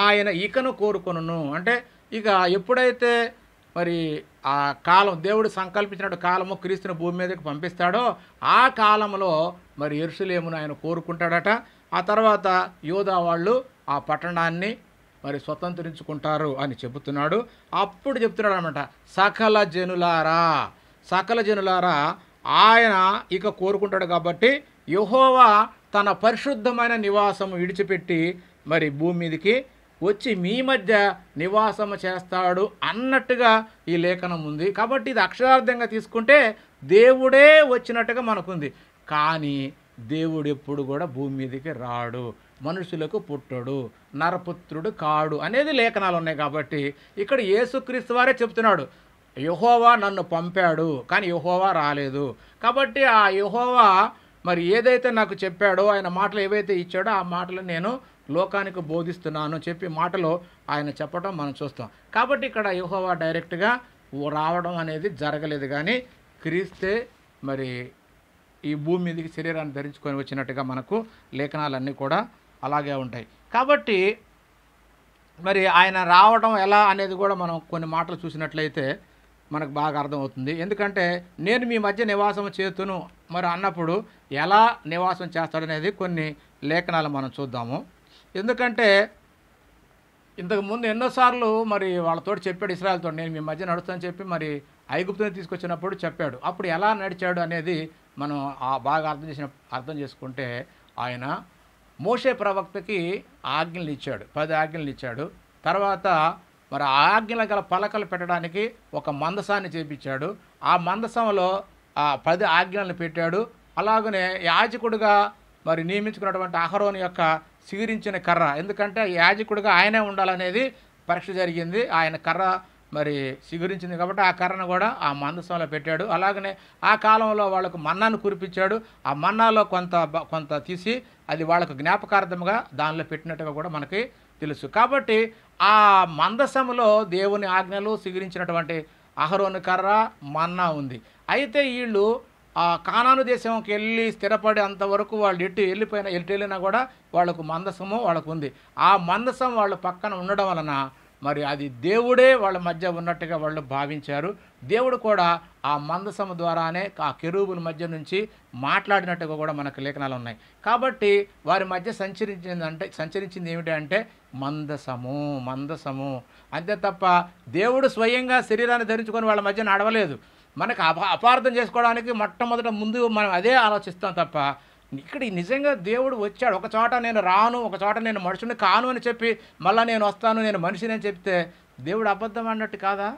ఆయన ఇకను కోరుకొనును. అంటే ఇక ఎప్పుడైతే మరి ఆ కాలం దేవుడు సంకల్పించిన కాలము క్రీస్తుని భూమి మీదకి పంపిస్తాడో ఆ కాలంలో మరి యెరూషలేమును ఆయన కోరుకుంటాడట. ఆ తర్వాత యోదా వాళ్ళు ఆ పట్టణాన్ని మరి స్వతంత్రించుకుంటారు అని చెబుతున్నాడు. అప్పుడు చెప్తున్నాడు అనమాట, సకల జనులారా ఆయన ఇక కోరుకుంటాడు కాబట్టి యెహోవా తన పరిశుద్ధమైన నివాసము విడిచిపెట్టి మరి భూమి మీదకి వచ్చి మీ మధ్య నివాసము చేస్తాడు అన్నట్టుగా ఈ లేఖనం ఉంది. కాబట్టి ఇది అక్షరార్థంగా తీసుకుంటే దేవుడే వచ్చినట్టుగా మనకుంది. కానీ దేవుడు ఎప్పుడు కూడా భూమి మీదకి రాడు, మనుషులకు పుట్టడు, నరపుత్రుడు కాడు అనేది లేఖనాలు ఉన్నాయి. కాబట్టి ఇక్కడ యేసుక్రీస్తు వారే చెప్తున్నాడు, యెహోవా నన్ను పంపాడు కానీ యెహోవా రాలేదు. కాబట్టి ఆ యెహోవా మరి ఏదైతే నాకు చెప్పాడో, ఆయన మాటలు ఏవైతే ఇచ్చాడో ఆ మాటలు నేను లోకానికి బోధిస్తున్నాను చెప్పి మాటలో ఆయన చెప్పడం మనం చూస్తాం. కాబట్టి ఇక్కడ యెహోవా డైరెక్ట్గా రావడం అనేది జరగలేదు, కానీ క్రీస్తే మరి ఈ భూమి మీదకి శరీరాన్ని ధరించుకొని వచ్చినట్టుగా మనకు లేఖనాలన్నీ కూడా అలాగే ఉంటాయి. కాబట్టి మరి ఆయన రావడం ఎలా అనేది కూడా మనం కొన్ని మాటలు చూసినట్లయితే మనకు బాగా అర్థమవుతుంది. ఎందుకంటే నేను మీ మధ్య నివాసం చేతును మరి అన్నప్పుడు ఎలా నివాసం చేస్తాడనేది కొన్ని లేఖనాలు మనం చూద్దాము. ఎందుకంటే ఇంతకుముందు ఎన్నోసార్లు మరి వాళ్ళతోటి చెప్పాడు, ఇశ్రాయేలుతో నేను మీ మధ్య నడుస్తానని చెప్పి మరి ఐగుప్తుని తీసుకొచ్చినప్పుడు చెప్పాడు. అప్పుడు ఎలా నడిచాడు అనేది మనం బాగా అర్థం చేసుకుంటే ఆయన మోషే ప్రవక్తకి ఆజ్ఞలు ఇచ్చాడు, 10 ఆజ్ఞలు ఇచ్చాడు. తర్వాత మరి ఆ ఆజ్ఞల గల పలకలు పెట్టడానికి ఒక మందసాన్ని చేపించాడు. ఆ మందసంలో ఆ 10 ఆజ్ఞలను పెట్టాడు. అలాగనే యాజకుడుగా మరి నియమించుకున్నటువంటి అహరోను యొక్క సిగిరించిన కర్ర, ఎందుకంటే యాజకుడిగా ఆయనే ఉండాలనేది పరీక్ష జరిగింది. ఆయన కర్ర మరి సిగురించింది కాబట్టి ఆ కర్రను కూడా ఆ మందసంలో పెట్టాడు. అలాగనే ఆ కాలంలో వాళ్ళకు మన్నాను కురిపించాడు. ఆ మన్నాలో కొంత తీసి అది వాళ్ళకు జ్ఞాపకార్థంగా దానిలో పెట్టినట్టుగా కూడా మనకి తెలుసు. కాబట్టి ఆ మందసంలో దేవుని ఆజ్ఞలు సిగురించినటువంటి అహరోను కర్ర, మన్నా ఉంది. అయితే వీళ్ళు ఆ కానాను దేశంకి వెళ్ళి స్థిరపడే అంతవరకు వాళ్ళు ఎటు వెళ్ళినా కూడా వాళ్ళకు మందసము వాళ్ళకు ఉంది. ఆ మందసం వాళ్ళ పక్కన ఉండడం వలన మరి అది దేవుడే వాళ్ళ మధ్య ఉన్నట్టుగా వాళ్ళు భావించారు. దేవుడు కూడా ఆ మందసము ద్వారానే ఆ కెరూబుల మధ్య నుంచి మాట్లాడినట్టుగా కూడా మనకు లేఖనాలు ఉన్నాయి. కాబట్టి వారి మధ్య సంచరించింది ఏమిటి అంటే మందసము అంతే తప్ప దేవుడు స్వయంగా శరీరాన్ని ధరించుకొని వాళ్ళ మధ్య నడవలేదు. మనకు అపార్థం చేసుకోవడానికి మొట్టమొదట ముందు మనం అదే ఆలోచిస్తాం తప్ప ఇక్కడ నిజంగా దేవుడు వచ్చాడు, ఒక చోట నేను రాను, ఒక చోట నేను మనుషుని కాను అని చెప్పి మళ్ళీ నేను వస్తాను, నేను మనిషిని అని చెప్తే దేవుడు అబద్ధం అన్నట్టు కాదా?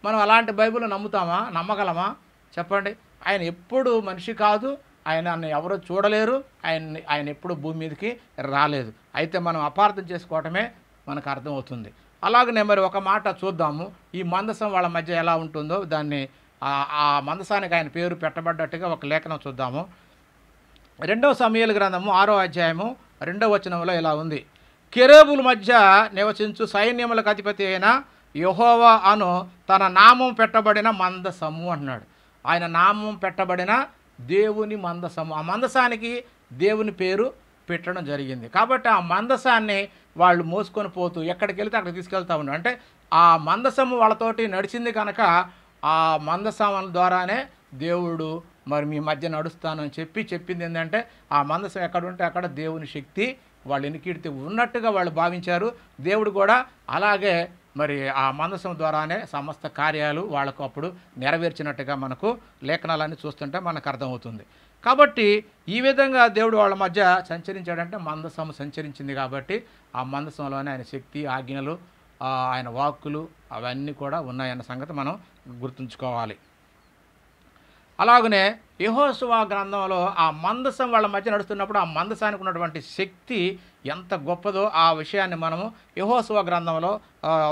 మనం అలాంటి బైబిల్ నమ్ముతామా, నమ్మగలమా చెప్పండి? ఆయన ఎప్పుడు మనిషి కాదు, ఆయనను ఎవరు చూడలేరు, ఆయన ఎప్పుడు భూమి మీదకి రాలేదు. అయితే మనం అపార్థం చేసుకోవటమే మనకు అర్థమవుతుంది. అలాగనే మరి ఒక మాట చూద్దాము, ఈ మందసం వాళ్ళ మధ్య ఎలా ఉంటుందో దాన్ని ఆ మందసానికి ఆయన పేరు పెట్టబడ్డట్టుగా ఒక లేఖనం చూద్దాము. 2 సమూయేలు గ్రంథము 6వ అధ్యాయము 2వ వచనంలో ఇలా ఉంది. కెరూబుల మధ్య నివసించు సైన్యములకు అధిపతి అయిన యెహోవా అను తన నామం పెట్టబడిన మందసము అంటున్నాడు. ఆయన నామం పెట్టబడిన దేవుని మందసము. ఆ మందసానికి దేవుని పేరు పెట్టడం జరిగింది. కాబట్టి ఆ మందసాన్ని వాళ్ళు మోసుకొని పోతూ ఎక్కడికి వెళ్తే అక్కడికి తీసుకెళ్తా ఉన్నారు. అంటే ఆ మందసము వాళ్ళతోటి నడిచింది కనుక ఆ మందసం ద్వారానే దేవుడు మరి మీ మధ్య నడుస్తాను అని చెప్పింది ఏంటంటే ఆ మందసం ఎక్కడ ఉంటే అక్కడ దేవుని శక్తి వాళ్ళు ఎనికిడితే ఉన్నట్టుగా వాళ్ళు భావించారు. దేవుడు కూడా అలాగే మరి ఆ మందసం ద్వారానే సమస్త కార్యాలు వాళ్ళకు అప్పుడు నెరవేర్చినట్టుగా మనకు లేఖనాలన్నీ చూస్తుంటే మనకు అర్థమవుతుంది. కాబట్టి ఈ విధంగా దేవుడు వాళ్ళ మధ్య సంచరించాడంటే మందసం సంచరించింది కాబట్టి ఆ మందసంలోనే ఆయన శక్తి, ఆజ్ఞలు, ఆయన వాక్కులు అవన్నీ కూడా ఉన్నాయన్న సంగతి మనం గుర్తుంచుకోవాలి. అలాగనే యెహోషువ గ్రంథంలో ఆ మందసం వాళ్ళ మధ్య నడుస్తున్నప్పుడు ఆ మందసానికి ఉన్నటువంటి శక్తి ఎంత గొప్పదో ఆ విషయాన్ని మనము యెహోషువ గ్రంథంలో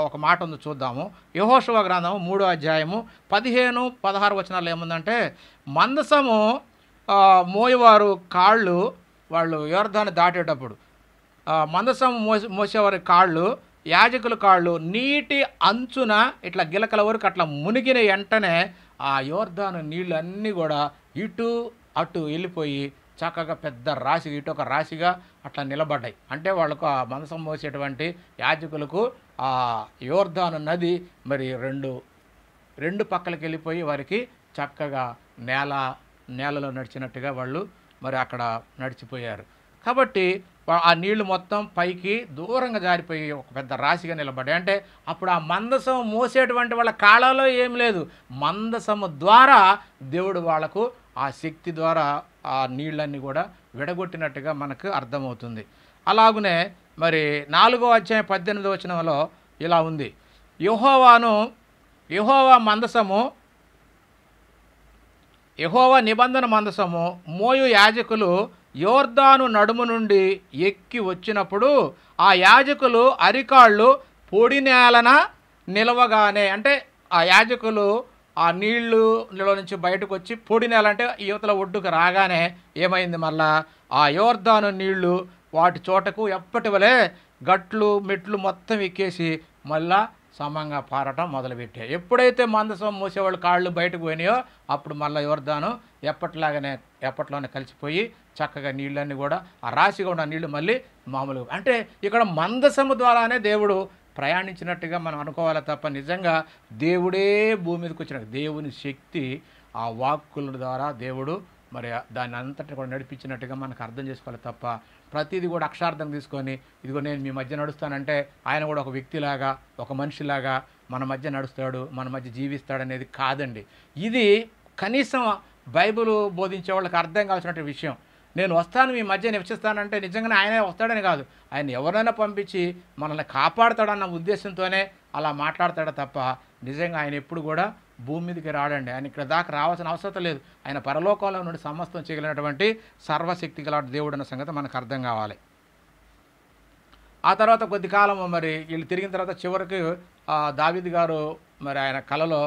ఒక మాట ఉంది చూద్దాము. యెహోషువ గ్రంథము 3వ అధ్యాయము 15, 16 వచనాలు ఏముందంటే, మందసము మోయేవారు కాళ్ళు వాళ్ళు యోర్దాను దాటేటప్పుడు మందసం మోసేవారి కాళ్ళు, యాజకుల కాళ్ళు నీటి అంచున ఇట్లా గిలకల వరకు అట్లా మునిగిన వెంటనే ఆ యోర్దాను నీళ్ళు అన్నీ కూడా ఇటు అటు వెళ్ళిపోయి చక్కగా పెద్ద రాశి, ఇటు ఒక రాశిగా అట్లా నిలబడ్డాయి. అంటే వాళ్ళకు ఆ మందసం మోసేటువంటి యాజకులకు ఆ యోర్దాను నది మరి రెండు పక్కలకి వెళ్ళిపోయి వారికి చక్కగా నేలలో నడిచినట్టుగా వాళ్ళు మరి అక్కడ నడిచిపోయారు. కాబట్టి ఆ నీళ్లు మొత్తం పైకి దూరంగా జారిపోయి ఒక పెద్ద రాశిగా నిలబడ్డాయి. అంటే అప్పుడు ఆ మందసం మోసేటువంటి వాళ్ళ కాళ్ళలో ఏం లేదు, మందసము ద్వారా దేవుడు వాళ్లకు ఆ శక్తి ద్వారా ఆ నీళ్ళన్నీ కూడా విడగొట్టినట్టుగా మనకు అర్థమవుతుంది. అలాగనే మరి 4వ అధ్యాయం 18వ వచనంలో ఇలా ఉంది. యెహోవా నిబంధన మందసము మోయు యాజకులు యోర్దాను నడుము నుండి ఎక్కి వచ్చినప్పుడు ఆ యాజకులు అరికాళ్ళు పొడి నేలన నిలవగానే, అంటే ఆ యాజకులు ఆ నీళ్ళలో నుంచి బయటకు వచ్చి పొడి నేల అంటే యువతల ఒడ్డుకు రాగానే ఏమైంది, మళ్ళా ఆ యోర్దాను నీళ్లు వాటి చోటకు ఎప్పటి వలె గట్లు మెట్లు మొత్తం ఎక్కేసి మళ్ళా సమంగా పారటం మొదలుపెట్టాయి. ఎప్పుడైతే మందసం మోసేవాళ్ళు కాళ్ళు బయటకు పోయినాయో అప్పుడు మళ్ళీ యోర్దాను ఎప్పట్లోనే కలిసిపోయి చక్కగా నీళ్ళన్నీ కూడా ఆ రాశిగా ఉన్న నీళ్లు మళ్ళీ మామూలుగా, అంటే ఇక్కడ మందసము ద్వారానే దేవుడు ప్రయాణించినట్టుగా మనం అనుకోవాలి తప్ప నిజంగా దేవుడే భూమి మీదకి వచ్చిన దేవుని శక్తి ఆ వాక్కుల ద్వారా దేవుడు మరి దాన్ని అంతటిని కూడా నడిపించినట్టుగా మనకు అర్థం చేసుకోవాలి తప్ప ప్రతిదీ కూడా అక్షార్థం తీసుకొని ఇదిగో నేను మీ మధ్య నడుస్తానంటే ఆయన కూడా ఒక వ్యక్తిలాగా ఒక మనిషిలాగా మన మధ్య నడుస్తాడు, మన మధ్య జీవిస్తాడనేది కాదండి. ఇది కనీసం బైబిల్ బోధించే వాళ్ళకి అర్థం కావాల్సిన విషయం. నేను వస్తాను మీ మధ్య నివసిస్తానంటే నిజంగానే ఆయనే వస్తాడని కాదు, ఆయన ఎవరైనా పంపించి మనల్ని కాపాడతాడన్న ఉద్దేశంతోనే అలా మాట్లాడతాడు తప్ప నిజంగా ఆయన ఎప్పుడు కూడా భూమి మీదకి రాడండి. ఆయన ఇక్కడ దాకా రావాల్సిన అవసరం లేదు. ఆయన పరలోకంలో నుండి సమస్తం చేయగలిగినటువంటి సర్వశక్తి గల దేవుడు అన్న సంగతి మనకు అర్థం కావాలి. ఆ తర్వాత కొద్ది కాలం మరి వీళ్ళు తిరిగిన తర్వాత చివరికి దావీదు గారు మరి ఆయన కలలో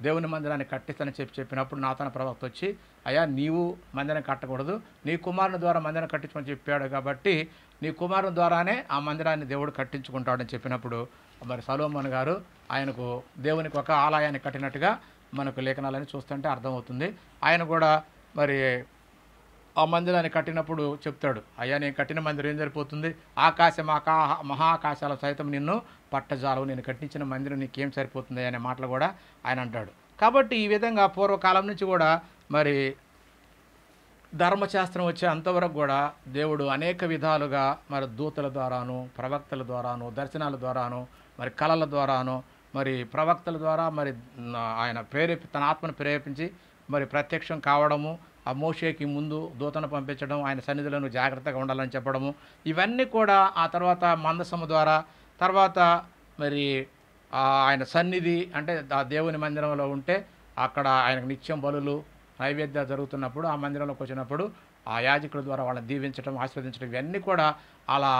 దేవుని మందిరాన్ని కట్టిస్తానని చెప్పినప్పుడు నాతాను ప్రవక్త వచ్చి, అయ్యా నీవు మందిరం కట్టకూడదు, నీ కుమారుని ద్వారా మందిరం కట్టించమని చెప్పాడు కాబట్టి నీ కుమారుని ద్వారానే ఆ మందిరాన్ని దేవుడు కట్టించుకుంటాడని చెప్పినప్పుడు మరి సొలొమోను గారు ఆయనకు దేవునికి ఒక ఆలయాన్ని కట్టినట్టుగా మనకు లేఖనాలని చూస్తుంటే అర్థమవుతుంది. ఆయన కూడా మరి ఆ మందిరాన్ని కట్టినప్పుడు చెప్తాడు, అయ్యా నేను కట్టిన మందిరం ఏం సరిపోతుంది, మహాకాశాల సైతం నిన్ను పట్టజాలవు, నేను కట్టించిన మందిరం నీకేం సరిపోతుంది అనే మాటలు కూడా ఆయన అంటాడు. కాబట్టి ఈ విధంగా పూర్వకాలం నుంచి కూడా మరి ధర్మశాస్త్రం వచ్చే అంతవరకు కూడా దేవుడు అనేక విధాలుగా మరి దూతల ద్వారాను, ప్రవక్తల ద్వారాను, దర్శనాల ద్వారాను, మరి కళల ద్వారాను, మరి ప్రవక్తల ద్వారా మరి ఆయన తన ఆత్మను ప్రేరేపించి మరి ప్రత్యక్షం కావడము, ఆ మోషేకి ముందు దూతను పంపించడం, ఆయన సన్నిధిలో జాగ్రత్తగా ఉండాలని చెప్పడము, ఇవన్నీ కూడా ఆ తర్వాత మందసము ద్వారా, తర్వాత మరి ఆయన సన్నిధి అంటే ఆ దేవుని మందిరంలో ఉంటే అక్కడ ఆయనకు నిత్యం బలులు, నైవేద్యాలు జరుగుతున్నప్పుడు ఆ మందిరంలోకి వచ్చినప్పుడు ఆ యాజకుల ద్వారా వాళ్ళని దీవించడం, ఆశీర్వదించడం ఇవన్నీ కూడా అలా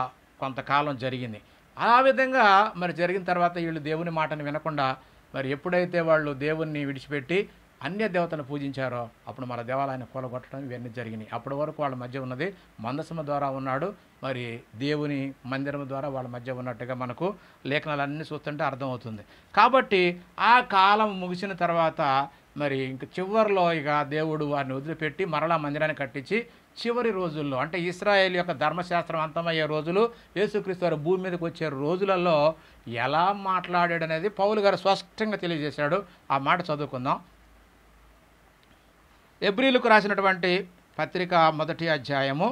కొంతకాలం జరిగింది. ఆ విధంగా మరి జరిగిన తర్వాత వీళ్ళు దేవుని మాటను వినకుండా మరి ఎప్పుడైతే వాళ్ళు దేవుణ్ణి విడిచిపెట్టి అన్య దేవతను పూజించారో అప్పుడు మన దేవాలయాన్ని కూలగొట్టడం ఇవన్నీ జరిగినాయి. అప్పటి వరకు వాళ్ళ మధ్య ఉన్నది మందసము ద్వారా ఉన్నాడు, మరి దేవుని మందిరం ద్వారా వాళ్ళ మధ్య ఉన్నట్టుగా మనకు లేఖనాలన్నీ చూస్తుంటే అర్థమవుతుంది. కాబట్టి ఆ కాలం ముగిసిన తర్వాత మరి ఇంక చివరిలో ఇక దేవుడు వారిని వదిలిపెట్టి మరలా మందిరాన్ని కట్టించి చివరి రోజుల్లో అంటే ఇశ్రాయేలు యొక్క ధర్మశాస్త్రం అంతమయ్యే రోజులు, యేసుక్రీస్తు వారు భూమి మీదకి వచ్చే రోజులలో ఎలా మాట్లాడాడు అనేది పౌలు గారు స్పష్టంగా తెలియజేశాడు. ఆ మాట చదువుకుందాం. ఎబ్రీలకు రాసినటువంటి పత్రిక 1వ అధ్యాయము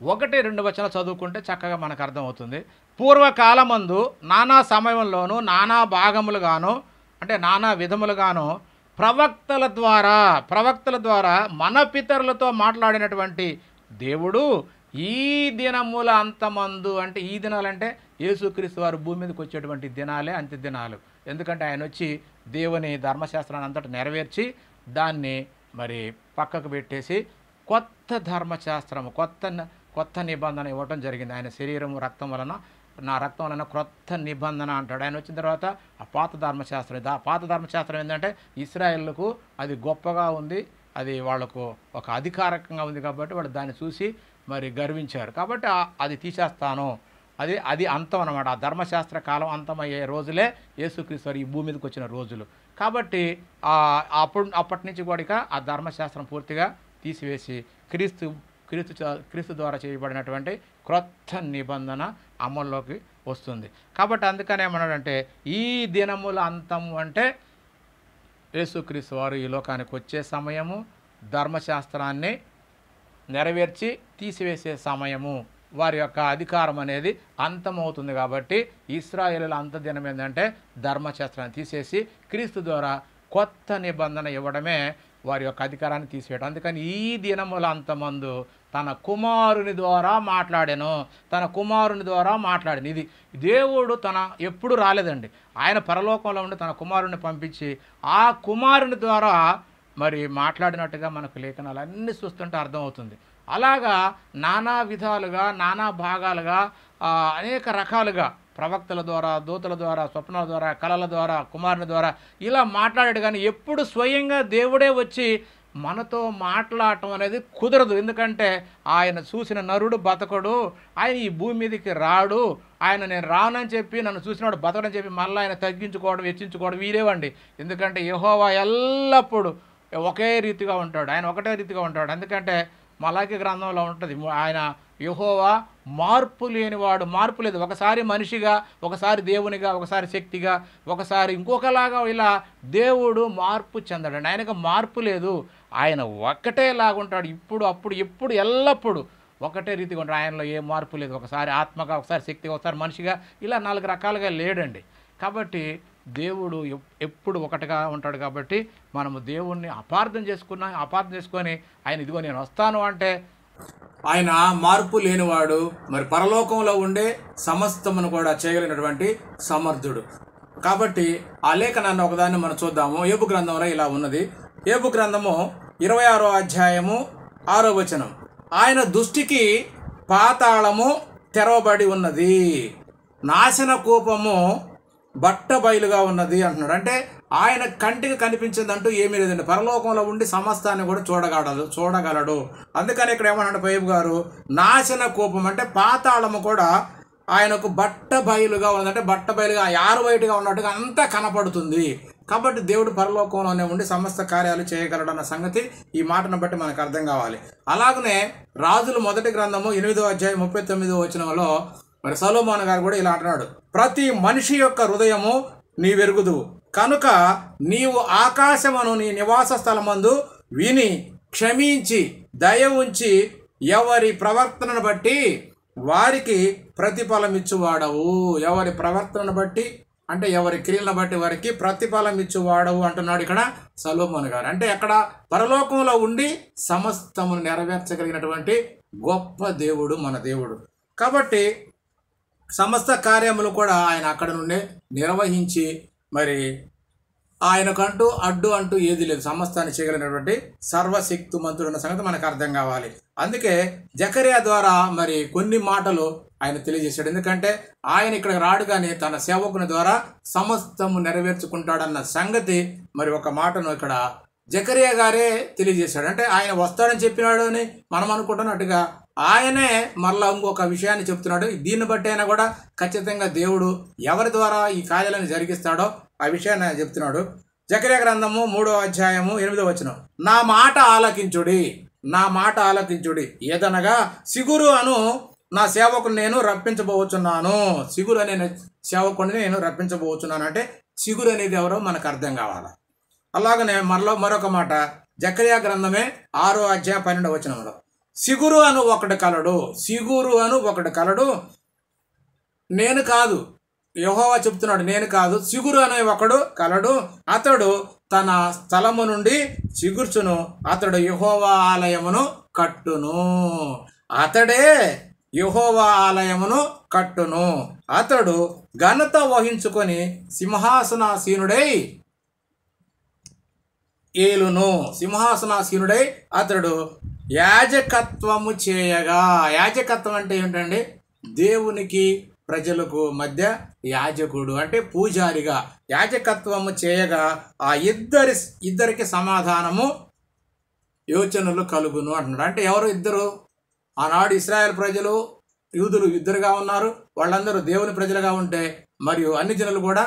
1-2 వచనాలు చదువుకుంటే చక్కగా మనకు అర్థమవుతుంది. పూర్వకాలమందు నానా సమయంలోనూ నానా భాగములుగాను అంటే నానా విధములుగాను ప్రవక్తల ద్వారా మన పితరులతో మాట్లాడినటువంటి దేవుడు ఈ దినముల అంతమందు అంటే ఈ దినాలంటే యేసుక్రీస్తు వారు భూమి మీదకి వచ్చేటువంటి దినాలే అంత్య దినాలు. ఎందుకంటే ఆయన వచ్చి దేవుని ధర్మశాస్త్రాన్ని అంతటా నెరవేర్చి దాన్ని మరి పక్కకు పెట్టేసి కొత్త ధర్మశాస్త్రము కొత్త నిబంధన ఇవ్వటం జరిగింది. ఆయన శరీరము రక్తం వలన నా రక్తం వలన క్రొత్త నిబంధన అంటాడు. ఆయన వచ్చిన తర్వాత ఆ పాత ధర్మశాస్త్రం, పాత ధర్మశాస్త్రం ఏంటంటే ఇశ్రాయేలుకు అది గొప్పగా ఉంది, అది వాళ్లకు ఒక అధికారికంగా ఉంది కాబట్టి వాళ్ళు దాన్ని చూసి మరి గర్వించారు. కాబట్టి అది తీసేస్తాను, అది అంతం అన్నమాట. ఆ ధర్మశాస్త్ర కాలం అంతమయ్యే రోజులే యేసుక్రీస్తు ఈ భూమి మీదకి వచ్చిన రోజులు. కాబట్టి అప్పటి నుంచి కూడా ఆ ధర్మశాస్త్రం పూర్తిగా తీసివేసి క్రీస్తు ద్వారా చేయబడినటువంటి క్రొత్త నిబంధన అమల్లోకి వస్తుంది. కాబట్టి అందుకని ఏమన్నాడంటే ఈ దినముల అంతము అంటే యేసుక్రీస్తు వారు ఈ లోకానికి వచ్చే సమయము, ధర్మశాస్త్రాన్ని నెరవేర్చి తీసివేసే సమయము, వారి యొక్క అధికారం అనేది అంతమవుతుంది. కాబట్టి ఇశ్రాయేలుల అంత దినం ఏంటంటే ధర్మశాస్త్రాన్ని తీసేసి క్రీస్తు ద్వారా కొత్త నిబంధన ఇవ్వడమే వారి యొక్క అధికారాన్ని తీసివేయడం. అందుకని ఈ దినముల అంతమందు తన కుమారుని ద్వారా మాట్లాడాను. ఇది దేవుడు ఎప్పుడు రాలేదండి. ఆయన పరలోకంలో ఉండి తన కుమారుని పంపించి ఆ కుమారుని ద్వారా మరి మాట్లాడినట్టుగా మనకు లేఖనాలు అన్నీ చూస్తుంటే అర్థమవుతుంది. అలాగా నానా విధాలుగా నానా భాగాలుగా అనేక రకాలుగా ప్రవక్తల ద్వారా, దూతల ద్వారా, స్వప్నాల ద్వారా, కళల ద్వారా, కుమారుని ద్వారా ఇలా మాట్లాడాడు. కానీ ఎప్పుడు స్వయంగా దేవుడే వచ్చి మనతో మాట్లాడటం అనేది కుదరదు. ఎందుకంటే ఆయన చూసిన నరుడు బతకడు, ఆయన ఈ భూమి మీదకి రాడు. ఆయన నేను రానని చెప్పి నన్ను చూసినాడు బతకడని చెప్పి మళ్ళీ ఆయన తగ్గించుకోవడం, హెచ్చించుకోవడం వీరేవండి. ఎందుకంటే యెహోవా ఎల్లప్పుడూ ఒకే రీతిగా ఉంటాడు, ఆయన ఒకటే రీతిగా ఉంటాడు. ఎందుకంటే మలాకి గ్రంథంలో ఉంటుంది, ఆయన యెహోవా మార్పు లేనివాడు, మార్పు లేదు. ఒకసారి మనిషిగా, ఒకసారి దేవునిగా, ఒకసారి శక్తిగా, ఒకసారి ఇంకొకలాగా, ఇలా దేవుడు మార్పు చెందడండి. ఆయనకు మార్పు లేదు, ఆయన ఒక్కటేలాగుంటాడు. ఇప్పుడు అప్పుడు ఎప్పుడు ఎల్లప్పుడూ ఒకటే రీతిగా ఉంటాడు. ఆయనలో ఏ మార్పు లేదు. ఒకసారి ఆత్మగా, ఒకసారి శక్తిగా, ఒకసారి మనిషిగా, ఇలా 4 రకాలుగా లేడండి. కాబట్టి దేవుడు ఎప్పుడు ఒకటిగా ఉంటాడు. కాబట్టి మనము దేవుణ్ణి అపార్థం చేసుకొని ఆయన ఇదిగో నేను వస్తాను అంటే ఆయన మార్పు లేనివాడు, మరి పరలోకంలో ఉండే సమస్తమును కూడా చేయగలిగినటువంటి సమర్థుడు. కాబట్టి ఆ లేఖనాన్ని ఒకదాన్ని మనం చూద్దాము. యోబు గ్రంథంలో ఇలా ఉన్నది. యోబు గ్రంథము 26వ అధ్యాయము 6వ వచనం. ఆయన దృష్టికి పాతాళము తెరవబడి ఉన్నది, నాశన కూపము బట్ట బయలుగా ఉన్నది అంటున్నాడు. అంటే ఆయన కంటికి కనిపించిందంటూ ఏమీ లేదండి. పరలోకంలో ఉండి సమస్తాన్ని కూడా చూడగలడు. అందుకని ఇక్కడ ఏమన్నాడు పైపు గారు, నాశన కూపం అంటే పాతాళము కూడా ఆయనకు బట్ట బయలుగా ఉన్నదంటే బట్ట బయలుగా ఆరుబయటగా ఉన్నట్టుగా అంతా కనపడుతుంది. కాబట్టి దేవుడు పరలోకంలోనే ఉండి సమస్త కార్యాలు చేయగలడు అన్న సంగతి ఈ మాటను బట్టి మనకు అర్థం కావాలి. అలాగనే రాజులు 1వ గ్రంథము 8వ అధ్యాయం 39వ వచనంలో మరి సొలొమోను గారు కూడా ఇలా అంటున్నాడు, ప్రతి మనిషి యొక్క హృదయము నీవెరుగుదువు కనుక నీవు ఆకాశమును నీ నివాస స్థలమందు విని క్షమించి దయ ఉంచి ఎవరి ప్రవర్తనను బట్టి వారికి ప్రతిఫలం ఇచ్చువాడవు. ఎవరి ప్రవర్తనను బట్టి అంటే ఎవరి క్రియలను బట్టి వారికి ప్రతిఫలం ఇచ్చువాడవు అంటున్నాడు ఇక్కడ సొలొమోను గారు. అంటే అక్కడ పరలోకంలో ఉండి సమస్తమును నెరవేర్చగలిగినటువంటి గొప్ప దేవుడు మన దేవుడు. కాబట్టి సమస్త కార్యములు కూడా ఆయన అక్కడ నుండే నిర్వహించి మరి ఆయనకంటూ అడ్డు అంటూ ఏది లేదు. సమస్తాన్ని చేయగలిగినటువంటి సర్వశక్తిమంతుడు ఉన్న సంగతి మనకు అర్థం కావాలి. అందుకే జకర్యా ద్వారా మరి కొన్ని మాటలు ఆయన తెలియజేశాడు. ఎందుకంటే ఆయన ఇక్కడ రాడు కానీ తన సేవకుని ద్వారా సమస్తము నెరవేర్చుకుంటాడన్న సంగతి మరి ఒక మాటను ఇక్కడ జకర్యా గారే తెలియజేశాడు. అంటే ఆయన వస్తాడని చెప్పినాడు అని మనం అనుకుంటున్నట్టుగా ఆయనే మరలా ఇంకొక విషయాన్ని చెప్తున్నాడు. దీన్ని బట్టి అయినా కూడా ఖచ్చితంగా దేవుడు ఎవరి ద్వారా ఈ కార్యాలను జరిగిస్తాడో ఆ విషయాన్ని ఆయన చెప్తున్నాడు. జకర్యా గ్రంథము 3వ అధ్యాయము 8వ వచనం, నా మాట ఆలకించుడి, నా మాట ఆలకించుడి, ఏదనగా సిగురు అను నా సేవకుని నేను రప్పించబోచున్నాను. సిగురు అనే సేవకుని నేను రప్పించబోచున్నాను అంటే సిగురు అనేది ఎవరో మనకు అర్థం కావాలి. అలాగనే మరొక మాట జకర్యా గ్రంథమే 6వ అధ్యాయం 12వ వచనంలో, సిగురు అను ఒకడు కలడు, సిగురు అను ఒకడు కలడు, నేను కాదు, యెహోవా చెప్తున్నాడు, నేను కాదు, సిగురు అనే ఒకడు కలడు, అతడు తన స్థలము నుండి చిగుర్చును, అతడు యెహోవా ఆలయమును కట్టును, అతడే యెహోవా ఆలయమును కట్టును, అతడు ఘనత వహించుకొని సింహాసనాసీనుడై ఏలును, సింహాసనాసీనుడై అతడు యాజకత్వము చేయగా. యాజకత్వం అంటే ఏంటండి? దేవునికి ప్రజలకు మధ్య యాజకుడు అంటే పూజారిగా యాజకత్వము చేయగా ఆ ఇద్దరికి సమాధానము యోచనలు కలుగును అంటున్నాడు. అంటే ఎవరు ఇద్దరు? ఆనాడు ఇశ్రాయేల్ ప్రజలు యూదులు ఇద్దరుగా ఉన్నారు, వాళ్ళందరూ దేవుని ప్రజలుగా ఉంటే మరియు అన్ని జనులు కూడా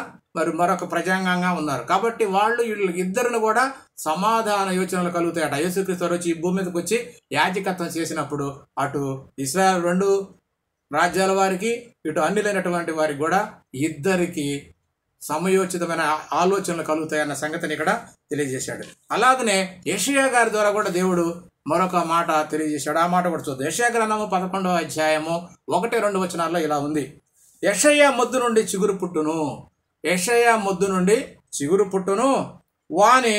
మరొక ప్రజాంగంగా ఉన్నారు. కాబట్టి వీళ్ళు ఇద్దరిని కూడా సమాధాన యోచనలు కలుగుతాయట. యేసుక్రీస్తు వచ్చి ఈ భూమి మీదకి వచ్చి యాజకత్వం చేసినప్పుడు అటు ఇశ్రాయేల్ 2 రాజ్యాల వారికి ఇటు అన్యులైనటువంటి వారికి కూడా ఇద్దరికి సమయోచితమైన ఆలోచనలు కలుగుతాయన్న సంగతిని ఇక్కడ తెలియజేశాడు. అలాగనే యెషయా గారి ద్వారా కూడా దేవుడు మరొక మాట తెలియజేశాడు. ఆ మాట కూడా చూద్దాం. యెషయా గ్రంథము 11వ అధ్యాయము 1-2 వచనాల్లో ఇలా ఉంది, యెషయా మొద్దు నుండి చిగురు పుట్టును, యెషయా మొద్దు నుండి చిగురు పుట్టును, వాని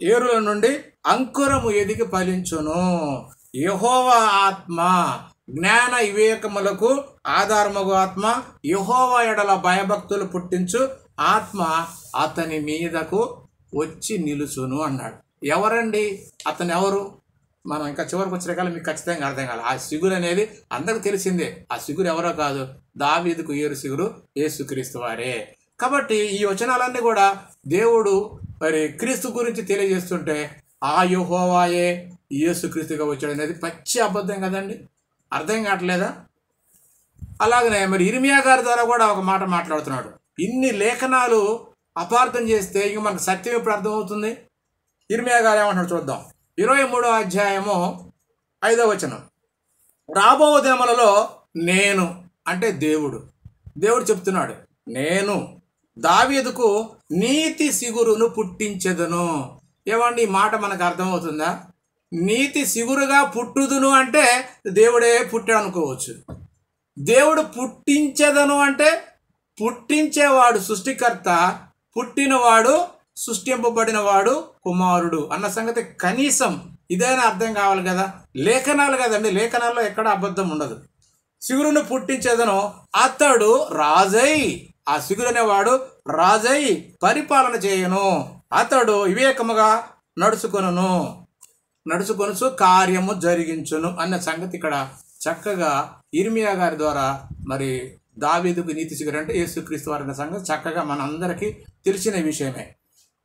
ఏరుల నుండి అంకురము ఎదిగి ఫలించును, యెహోవా ఆత్మ జ్ఞాన వివేకములకు ఆధారమగు ఆత్మ, యెహోవా ఎడల భయభక్తులు పుట్టించు ఆత్మ అతని మీదకు వచ్చి నిలుచును అన్నాడు. ఎవరండి అతను? ఎవరు? మనం ఇంకా చివరికి వచ్చిన కాలం మీకు ఖచ్చితంగా అర్థం కాదు. ఆ సిగురు అనేది అందరికి తెలిసిందే. ఆ సిగురు ఎవరో కాదు, దావీదుకు ఏరు సిగురు యేసుక్రీస్తు వారే. కాబట్టి ఈ వచనాలన్నీ కూడా దేవుడు మరి క్రీస్తు గురించి తెలియజేస్తుంటే ఆ యెహోవాయే యేసుక్రీస్తుగా వచ్చాడు అనేది పచ్చి అబద్ధం కదండి, అర్థం కావట్లేదా? అలాగనే మరి ఇర్మియా గారి ద్వారా కూడా ఒక మాట మాట్లాడుతున్నాడు. ఇన్ని లేఖనాలు అపార్థం చేస్తే ఇంక మనకు సత్యం ఎప్పుడు అర్థమవుతుంది? ఇర్మియా గారు ఏమంటున్నాడు చూద్దాం. 23వ అధ్యాయము 5వ వచనం, రాబో దినములలో నేను అంటే దేవుడు చెప్తున్నాడు, నేను దావీదుకు నీతి సిగురును పుట్టించెదను. ఏమండి ఈ మాట మనకు అర్థమవుతుందా? నీతి సిగురుగా పుట్టుదును అంటే దేవుడే పుట్టాడు అనుకోవచ్చు. దేవుడు పుట్టించెదను అంటే పుట్టించేవాడు సృష్టికర్త, పుట్టినవాడు సృష్టింపబడినవాడు కుమారుడు అన్న సంగతి కనీసం ఇదైనా అర్థం కావాలి కదా. లేఖనాలు కదండి, లేఖనాల్లో ఎక్కడ అబద్ధం ఉండదు. సిగురును పుట్టించేదను, అతడు రాజై, ఆ సిగురు అనేవాడు రాజై పరిపాలన చేయను, అతడు వివేకముగా నడుచుకొనుచు కార్యము జరిగించును అన్న సంగతి ఇక్కడ చక్కగా ఇర్మియా గారి ద్వారా మరి దావీదుకు నీతి సిగురు అంటే యేసుక్రీస్తు వారి అన్న సంగతి చక్కగా మనందరికీ తెలిసిన విషయమే.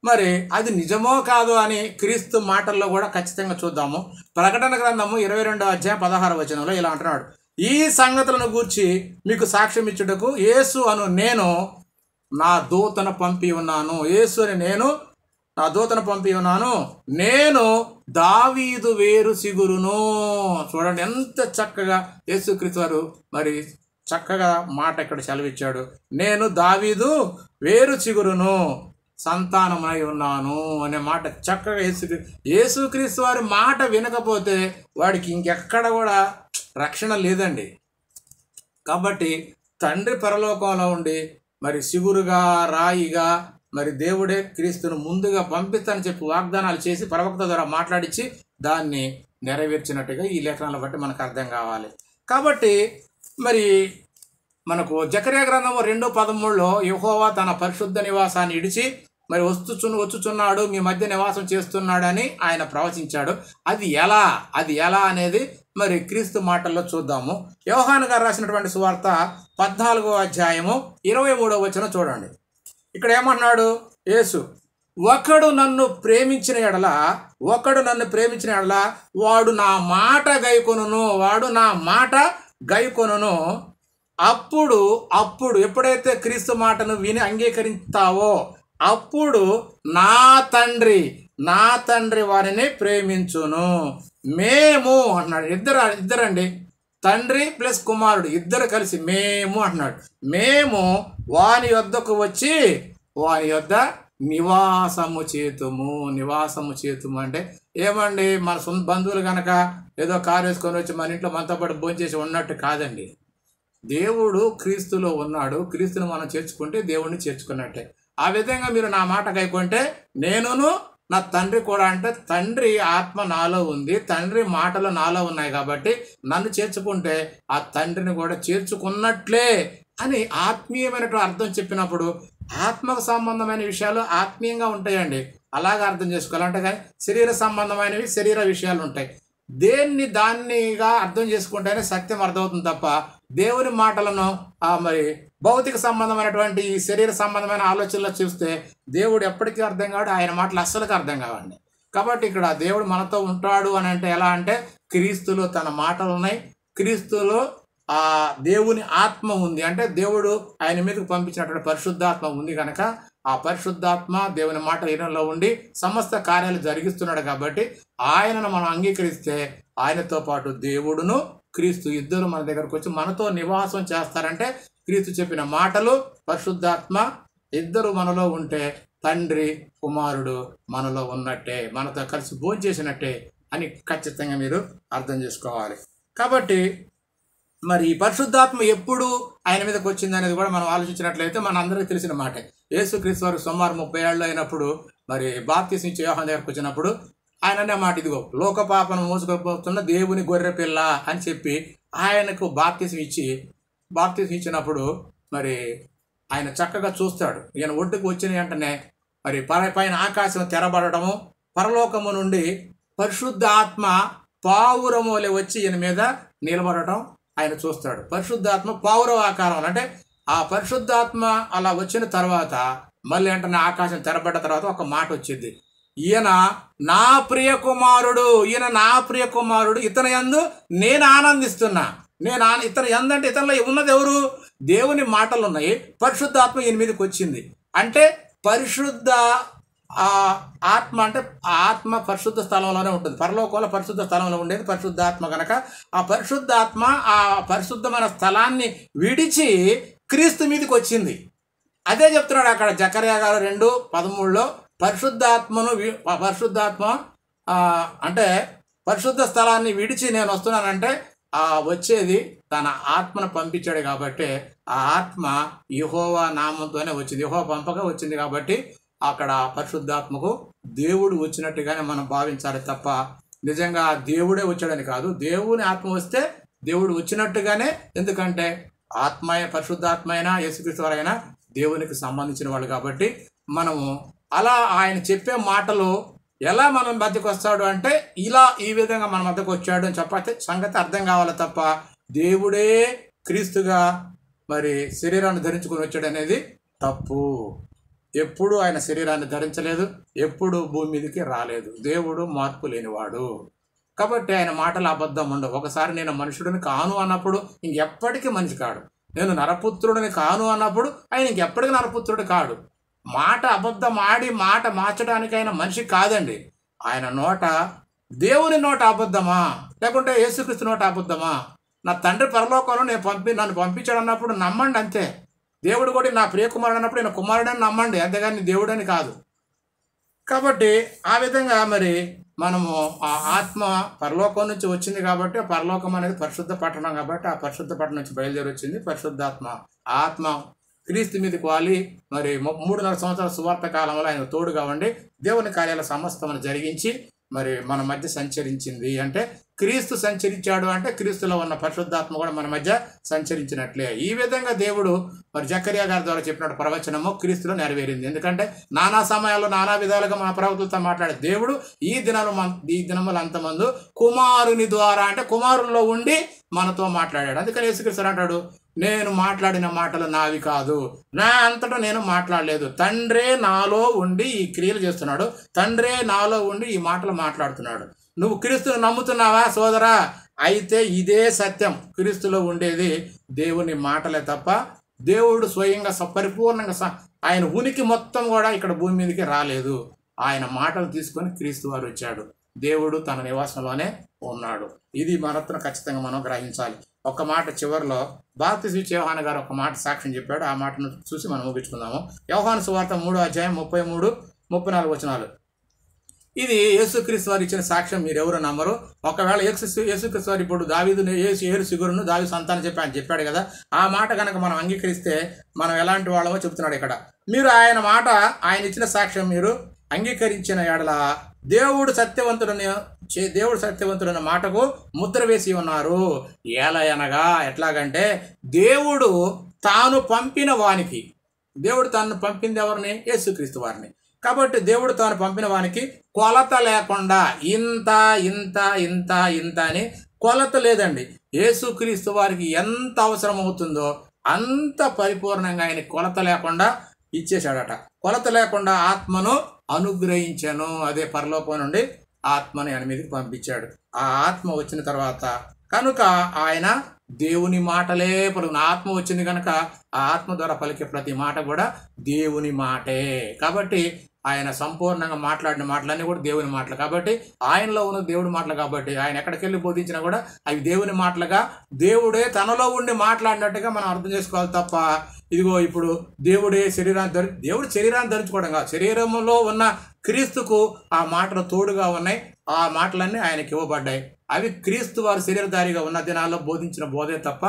మరి అది నిజమో కాదో అని క్రీస్తు మాటల్లో కూడా ఖచ్చితంగా చూద్దాము. ప్రకటన గ్రంథము 22వ అధ్యాయం 16వ వచనంలో ఇలా అంటున్నాడు, ఈ సంగతులను గూర్చి మీకు సాక్ష్యం ఇచ్చుటకు యేసు అను నేను నా దూతను పంపి ఉన్నాను. యేసు అని నేను నా దూతను పంపి ఉన్నాను, నేను దావీదు వేరు సిగురును. చూడండి ఎంత చక్కగా యేసుక్రీస్తు వారు మరి చక్కగా మాట ఇక్కడ సెలవిచ్చాడు. నేను దావీదు వేరు చిగురును సంతానమై ఉన్నాను అనే మాట చక్కగా యేసుక్రీస్తు వారి మాట వినకపోతే వాడికి ఇంకెక్కడ కూడా రక్షణ లేదండి. కాబట్టి తండ్రి పరలోకంలో ఉండి మరి సిగురుగా రాయిగా మరి దేవుడే క్రీస్తును ముందుగా పంపిస్తానని చెప్పి వాగ్దానాలు చేసి ప్రవక్త ద్వారా మాట్లాడించి దాన్ని నెరవేర్చినట్టుగా ఈ లేఖనాలను బట్టి మనకు అర్థం కావాలి. కాబట్టి మరి మనకు జకర్యా గ్రంథము 2:13 యెహోవా తన పరిశుద్ధ నివాసాన్ని ఇడిచి మరి వచ్చుచున్నాడు, మీ మధ్య నివాసం చేస్తున్నాడని ఆయన ప్రవచించాడు. అది ఎలా అనేది మరి క్రీస్తు మాటల్లో చూద్దాము. యోహాను గారు రాసినటువంటి సువార్త 14వ అధ్యాయము 23వ వచనం చూడండి. ఇక్కడ ఏమన్నాడు యేసు? ఒకడు నన్ను ప్రేమించిన ఎడల వాడు నా మాట గైకొనును. అప్పుడు ఎప్పుడైతే క్రీస్తు మాటను విని అంగీకరిస్తావో అప్పుడు నా తండ్రి వారిని ప్రేమించును. మేము అన్నాడు. ఇద్దరండి, తండ్రి ప్లస్ కుమారుడు ఇద్దరు కలిసి మేము అంటున్నాడు. మేము వాని యొద్దకు వచ్చి వాని యొద్ద నివాసము చేతుము అంటే ఏమండి, మన సొంత బంధువులు కనుక ఏదో కారు వేసుకొని వచ్చి మన ఇంట్లో మనతో పాటు భోంచేసి ఉన్నట్టు కాదండి. దేవుడు క్రీస్తులో ఉన్నాడు. క్రీస్తుని మనం చేర్చుకుంటే దేవుడిని చేర్చుకున్నట్టే. ఆ విధంగా మీరు నా మాట కైకుంటే నేనును నా తండ్రి కూడా, అంటే తండ్రి ఆత్మ నాలో ఉంది, తండ్రి మాటలు నాలో ఉన్నాయి కాబట్టి నన్ను చేర్చుకుంటే ఆ తండ్రిని కూడా చేర్చుకున్నట్లే అని ఆత్మీయమైనటువంటి అర్థం చెప్పినప్పుడు ఆత్మకు సంబంధమైన విషయాలు ఆత్మీయంగా ఉంటాయండి. అలాగా అర్థం చేసుకోవాలంటే కానీ శరీర సంబంధమైనవి శరీర విషయాలు ఉంటాయి. దాన్నిగా అర్థం చేసుకుంటేనే సత్యం అర్థమవుతుంది తప్ప దేవుని మాటలను మరి భౌతిక సంబంధమైనటువంటి ఈ శరీర సంబంధమైన ఆలోచనలు చూస్తే దేవుడు ఎప్పటికీ అర్థం కాడు, ఆయన మాటలు అస్సలుకి అర్థం కావండి. కాబట్టి ఇక్కడ దేవుడు మనతో ఉంటాడు అని అంటే ఎలా అంటే క్రీస్తులో తన మాటలు ఉన్నాయి, క్రీస్తులో దేవుని ఆత్మ ఉంది, అంటే దేవుడు ఆయన మీదకు పంపించినటువంటి పరిశుద్ధాత్మ ఉంది కనుక ఆ పరిశుద్ధాత్మ దేవుని మాట ఈయనలో ఉండి సమస్త కార్యాలు జరిగిస్తున్నాడు. కాబట్టి ఆయనను మనం అంగీకరిస్తే ఆయనతో పాటు దేవుడును క్రీస్తు ఇద్దరు మన దగ్గరకు వచ్చి మనతో నివాసం చేస్తారంటే క్రీస్తు చెప్పిన మాటలు పరిశుద్ధాత్మ ఇద్దరు మనలో ఉంటే తండ్రి కుమారుడు మనలో ఉన్నట్టే, మనతో కలిసి భోంచేసినట్టే అని ఖచ్చితంగా మీరు అర్థం చేసుకోవాలి. కాబట్టి మరి ఈ పరిశుద్ధాత్మ ఎప్పుడు ఆయన మీదకి వచ్చింది అనేది కూడా మనం ఆలోచించినట్లయితే మన అందరికీ తెలిసిన మాటే. యేసుక్రీస్తు వారు సుమారు 30 ఏళ్ళు అయినప్పుడు మరి బాప్తిసం ఇచ్చే యోహాను దగ్గరకు వచ్చినప్పుడు ఆయన అనే మాట, ఇదిగో లోక పాపను మోసుకుపోతున్న దేవుని గొర్రె పిల్ల అని చెప్పి ఆయనకు బాప్తిసం ఇచ్చినప్పుడు మరి ఆయన చక్కగా చూస్తాడు. ఈయన ఒడ్డుకు వచ్చిన వెంటనే మరి పైన ఆకాశం తెరబడటము, పరలోకము నుండి పరిశుద్ధ ఆత్మ పావురమోలే వచ్చి ఈయన మీద నిలబడటం ఆయన చూస్తాడు. పరిశుద్ధాత్మ పావురవ ఆకారం, అంటే ఆ పరిశుద్ధాత్మ అలా వచ్చిన తర్వాత మళ్ళీ వెంటనే ఆకాశం తెరబడ్డ తర్వాత ఒక మాట వచ్చింది, ఈయన నా ప్రియ కుమారుడు ఇతని యందు నేను ఆనందిస్తున్నా. ఇతను ఎందంటే ఇతనిలో ఉన్నది ఎవరు? దేవుని మాటలు ఉన్నాయి, పరిశుద్ధాత్మ ఈయన మీదకి వచ్చింది. అంటే పరిశుద్ధ ఆత్మ అంటే ఆత్మ పరిశుద్ధ స్థలంలోనే ఉంటుంది. పరలోకంలో పరిశుద్ధ స్థలంలో ఉండేది పరిశుద్ధాత్మ కనుక ఆ పరిశుద్ధాత్మ ఆ పరిశుద్ధమైన స్థలాన్ని విడిచి క్రీస్తు మీదకి వచ్చింది. అదే చెప్తున్నాడు అక్కడ జకర్యా గారు 2:13 పరిశుద్ధాత్మ అంటే పరిశుద్ధ స్థలాన్ని విడిచి నేను వస్తున్నానంటే వచ్చేది తన ఆత్మను పంపించాడు కాబట్టి ఆ ఆత్మ యెహోవా నామంతోనే వచ్చింది, యెహోవా పంపగా వచ్చింది. కాబట్టి అక్కడ పరిశుద్ధాత్మకు దేవుడు వచ్చినట్టుగానే మనం భావించాలి తప్ప నిజంగా దేవుడే వచ్చాడని కాదు. దేవుని ఆత్మ వస్తే దేవుడు వచ్చినట్టుగానే, ఎందుకంటే పరిశుద్ధాత్మ అయినా యేసుక్రీస్తు వారైనా దేవునికి సంబంధించిన వాళ్ళు కాబట్టి మనము అలా ఆయన చెప్పే మాటలు ఎలా మన మధ్యకు వస్తాడు అంటే ఈ విధంగా మన మధ్యకు వచ్చాడు అని చెప్పతే సంగతి అర్థం కావాలి తప్ప దేవుడే క్రీస్తుగా మరి శరీరాన్ని ధరించుకొని వచ్చాడు అనేది తప్పు. ఎప్పుడు ఆయన శరీరాన్ని ధరించలేదు, ఎప్పుడు భూమి మీదకి రాలేదు. దేవుడు మార్పు లేనివాడు కాబట్టి ఆయన మాటలు అబద్ధం ఉండవు. ఒకసారి నేను మనుషుడిని కాను అన్నప్పుడు ఇంకెప్పటికీ మనిషి కాడు, నేను నరపుత్రుడిని కాను అన్నప్పుడు ఆయన ఇంకెప్పటికీ నరపుత్రుడు కాడు. మాట అబద్ధం ఆడి మాట మార్చడానికి ఆయన మనిషి కాదండి. ఆయన నోట దేవుని నోట అబద్ధమా లేకుంటే యేసుక్రీస్తు నోట అబద్ధమా? నా తండ్రి పరలోకంలో నన్ను పంపించాడు అన్నప్పుడు నమ్మండి అంతే. దేవుడు కూడా నా ప్రియ కుమారుడు అన్నప్పుడు నేను కుమారుడని నమ్మండి, అంతేగాని దేవుడని కాదు. కాబట్టి ఆ విధంగా మరి మనము ఆ ఆత్మ పరలోకం నుంచి వచ్చింది కాబట్టి ఆ పరలోకం అనేది పరిశుద్ధ పట్టణం కాబట్టి ఆ పరిశుద్ధ పట్టణం నుంచి బయలుదేరి వచ్చింది పరిశుద్ధాత్మ. ఆత్మ క్రీస్తు మీదకి వాలి మరి 3.5 సంవత్సరాల సువార్త కాలంలో ఆయన తోడుగా ఉండి దేవుని కార్యాల సమస్తమని జరిగించి మరి మన మధ్య సంచరించింది అంటే క్రీస్తు సంచరించాడు అంటే క్రీస్తులో ఉన్న పరిశుద్ధాత్మ కూడా మన మధ్య సంచరించినట్లే. ఈ విధంగా దేవుడు మరి జకర్యా గారి ద్వారా చెప్పినట్టు ప్రవచనము క్రీస్తులో నెరవేరింది. ఎందుకంటే నానా సమయాల్లో నానా విధాలుగా మన ప్రవక్తలతో మాట్లాడే దేవుడు ఈ దినములు అంతమందు కుమారుని ద్వారా అంటే కుమారుల్లో ఉండి మనతో మాట్లాడాడు. అందుకని యేసుక్రీస్తు అంటాడు, నేను మాట్లాడిన మాటలు నావి కాదు, నా అంతటా నేను మాట్లాడలేదు, తండ్రే నాలో ఉండి ఈ క్రియలు చేస్తున్నాడు, తండ్రే నాలో ఉండి ఈ మాటలు మాట్లాడుతున్నాడు. నువ్వు క్రీస్తుని నమ్ముతున్నావా సోదరా? అయితే ఇదే సత్యం, క్రీస్తులో ఉండేది దేవుని మాటలే తప్ప దేవుడు స్వయంగా పరిపూర్ణంగా ఆయన ఉనికి మొత్తం కూడా ఇక్కడ భూమి మీదకి రాలేదు. ఆయన మాటలు తీసుకొని క్రీస్తు వారు వచ్చాడు. దేవుడు తన నివాసంలోనే ఉన్నాడు. ఇది మనతో ఖచ్చితంగా మనం గ్రహించాలి. ఒక మాట చివరిలో బాప్తిస్మ ఇచ్చే యోహాను గారు ఒక మాట సాక్ష్యం చెప్పాడు. ఆ మాటను చూసి మనం ముగించుకుందాము. యోహాను సువార్త 3:33-34 ఇది యేసుక్రీస్తు వారు ఇచ్చిన సాక్ష్యం. మీరు ఎవరు నమ్మరు. ఒకవేళ యేసుక్రీస్తు వారు ఇప్పుడు దావీదు ఏరు సిగురును దావీదు సంతానం చెప్పాడు కదా, ఆ మాట కనుక మనం అంగీకరిస్తే మనం ఎలాంటి వాళ్ళమో చెబుతున్నాడు ఇక్కడ. మీరు ఆయన ఇచ్చిన సాక్ష్యం మీరు అంగీకరించిన ఎడల దేవుడు సత్యవంతుడైన మాటకు ముద్ర వేసి ఉన్నారు. ఎట్లాగంటే దేవుడు తాను పంపిన వానికి, దేవుడు తాను పంపింది ఎవరిని? యేసుక్రీస్తు వారిని. కాబట్టి దేవుడు తాను పంపిన వానికి కొలత లేకుండా ఇంత ఇంత ఇంత ఇంత అని కొలత లేదండి. యేసుక్రీస్తు వారికి ఎంత అవసరం అవుతుందో అంత పరిపూర్ణంగా ఆయన కొలత లేకుండా ఇచ్చేశాడట. కొలత లేకుండా ఆత్మను అనుగ్రహించాను. అదే పరలోకం నుండి ఆత్మని ఆయన మీదకి పంపించాడు. ఆ ఆత్మ వచ్చిన తర్వాత కనుక ఆయన దేవుని మాటలే పలుకును. ఆత్మ వచ్చింది కనుక ఆ ఆత్మ ద్వారా పలికే ప్రతి మాట కూడా దేవుని మాటే. కాబట్టి ఆయన సంపూర్ణంగా మాట్లాడిన మాటలన్నీ కూడా దేవుని మాటలు. కాబట్టి ఆయనలో ఉన్న దేవుడి మాటలు. కాబట్టి ఆయన ఎక్కడికి వెళ్ళి బోధించినా కూడా అవి దేవుని మాటలుగా, దేవుడే తనలో ఉండి మాట్లాడినట్టుగా మనం అర్థం చేసుకోవాలి తప్ప ఇదిగో ఇప్పుడు దేవుడు శరీరాన్ని ధరించుకోవడం కాదు. శరీరంలో ఉన్న క్రీస్తుకు ఆ మాటలు తోడుగా ఉన్నాయి. ఆ మాటలన్నీ ఆయనకి ఇవ్వబడ్డాయి. అవి క్రీస్తు వారు శరీరధారిగా ఉన్న దినాల్లో బోధించిన బోధే తప్ప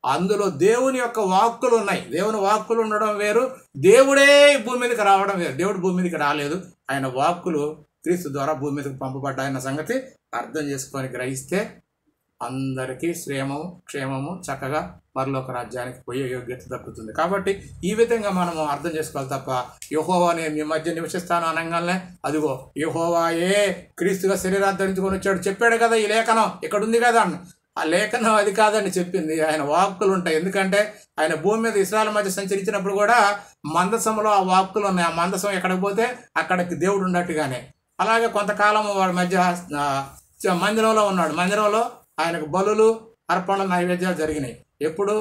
అందులో దేవుని యొక్క వాక్కులు ఉన్నాయి. దేవుని వాక్కులు ఉండడం వేరు, దేవుడే భూమి మీదకి రావడం వేరు. దేవుడు భూమి మీదకి రాలేదు. ఆయన వాక్కులు క్రీస్తు ద్వారా భూమి మీదకి పంపబడ్డాయన్న సంగతి అర్థం చేసుకొని గ్రహిస్తే అందరికీ క్షేమము చక్కగా పరలోక రాజ్యానికి పోయే యోగ్యత దక్కుతుంది. కాబట్టి ఈ విధంగా మనము అర్థం చేసుకోవాలి తప్ప యెహోవానే మీ మధ్య నివసిస్తాను అనగానే అదిగో యెహోవాయే క్రీస్తుగా శరీరాన్ని ధరించుకొని వచ్చాడు చెప్పాడు కదా. ఈ లేఖనం ఇక్కడ ఉంది కదా అన్న, ఆ లేఖనం అది కాదని చెప్పింది. ఆయన వాక్కులు ఉంటాయి. ఎందుకంటే ఆయన భూమి మీద ఇశ్రాయేలు మధ్య సంచరించినప్పుడు కూడా మందసంలో ఆ వాక్కులు ఉన్నాయి. ఆ మందసం ఎక్కడికి పోతే అక్కడికి దేవుడు ఉన్నట్టుగానే. అలాగే కొంతకాలం వాడి మధ్య మందిరంలో ఉన్నాడు. మందిరంలో ఆయనకు బలులు, అర్పణలు, నైవేద్యాలు జరిగినాయి. ఎప్పుడు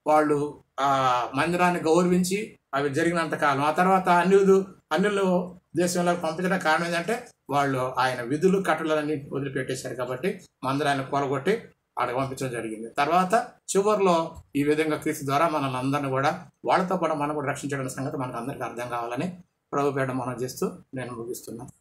వాళ్ళు ఆ మందిరాన్ని గౌరవించి అవి జరిగినంత కాలం. ఆ తర్వాత అన్యులు దేశంలో పంపించడం కారణం ఏంటంటే వాళ్ళు ఆయన విధులు కట్టలన్నీ వదిలిపెట్టేశారు. కాబట్టి మందిరాన్ని కూలగొట్టి ఆడకు పంపించడం జరిగింది. తర్వాత చివరిలో ఈ విధంగా క్రీస్తు ద్వారా మనల్ని అందరినీ కూడా వాళ్ళతో కూడా మనం కూడా రక్షించడం సంగతి మనకు అందరికీ అర్థం కావాలని ప్రభు పేట మనం చేస్తూ నేను ముగిస్తున్నాను.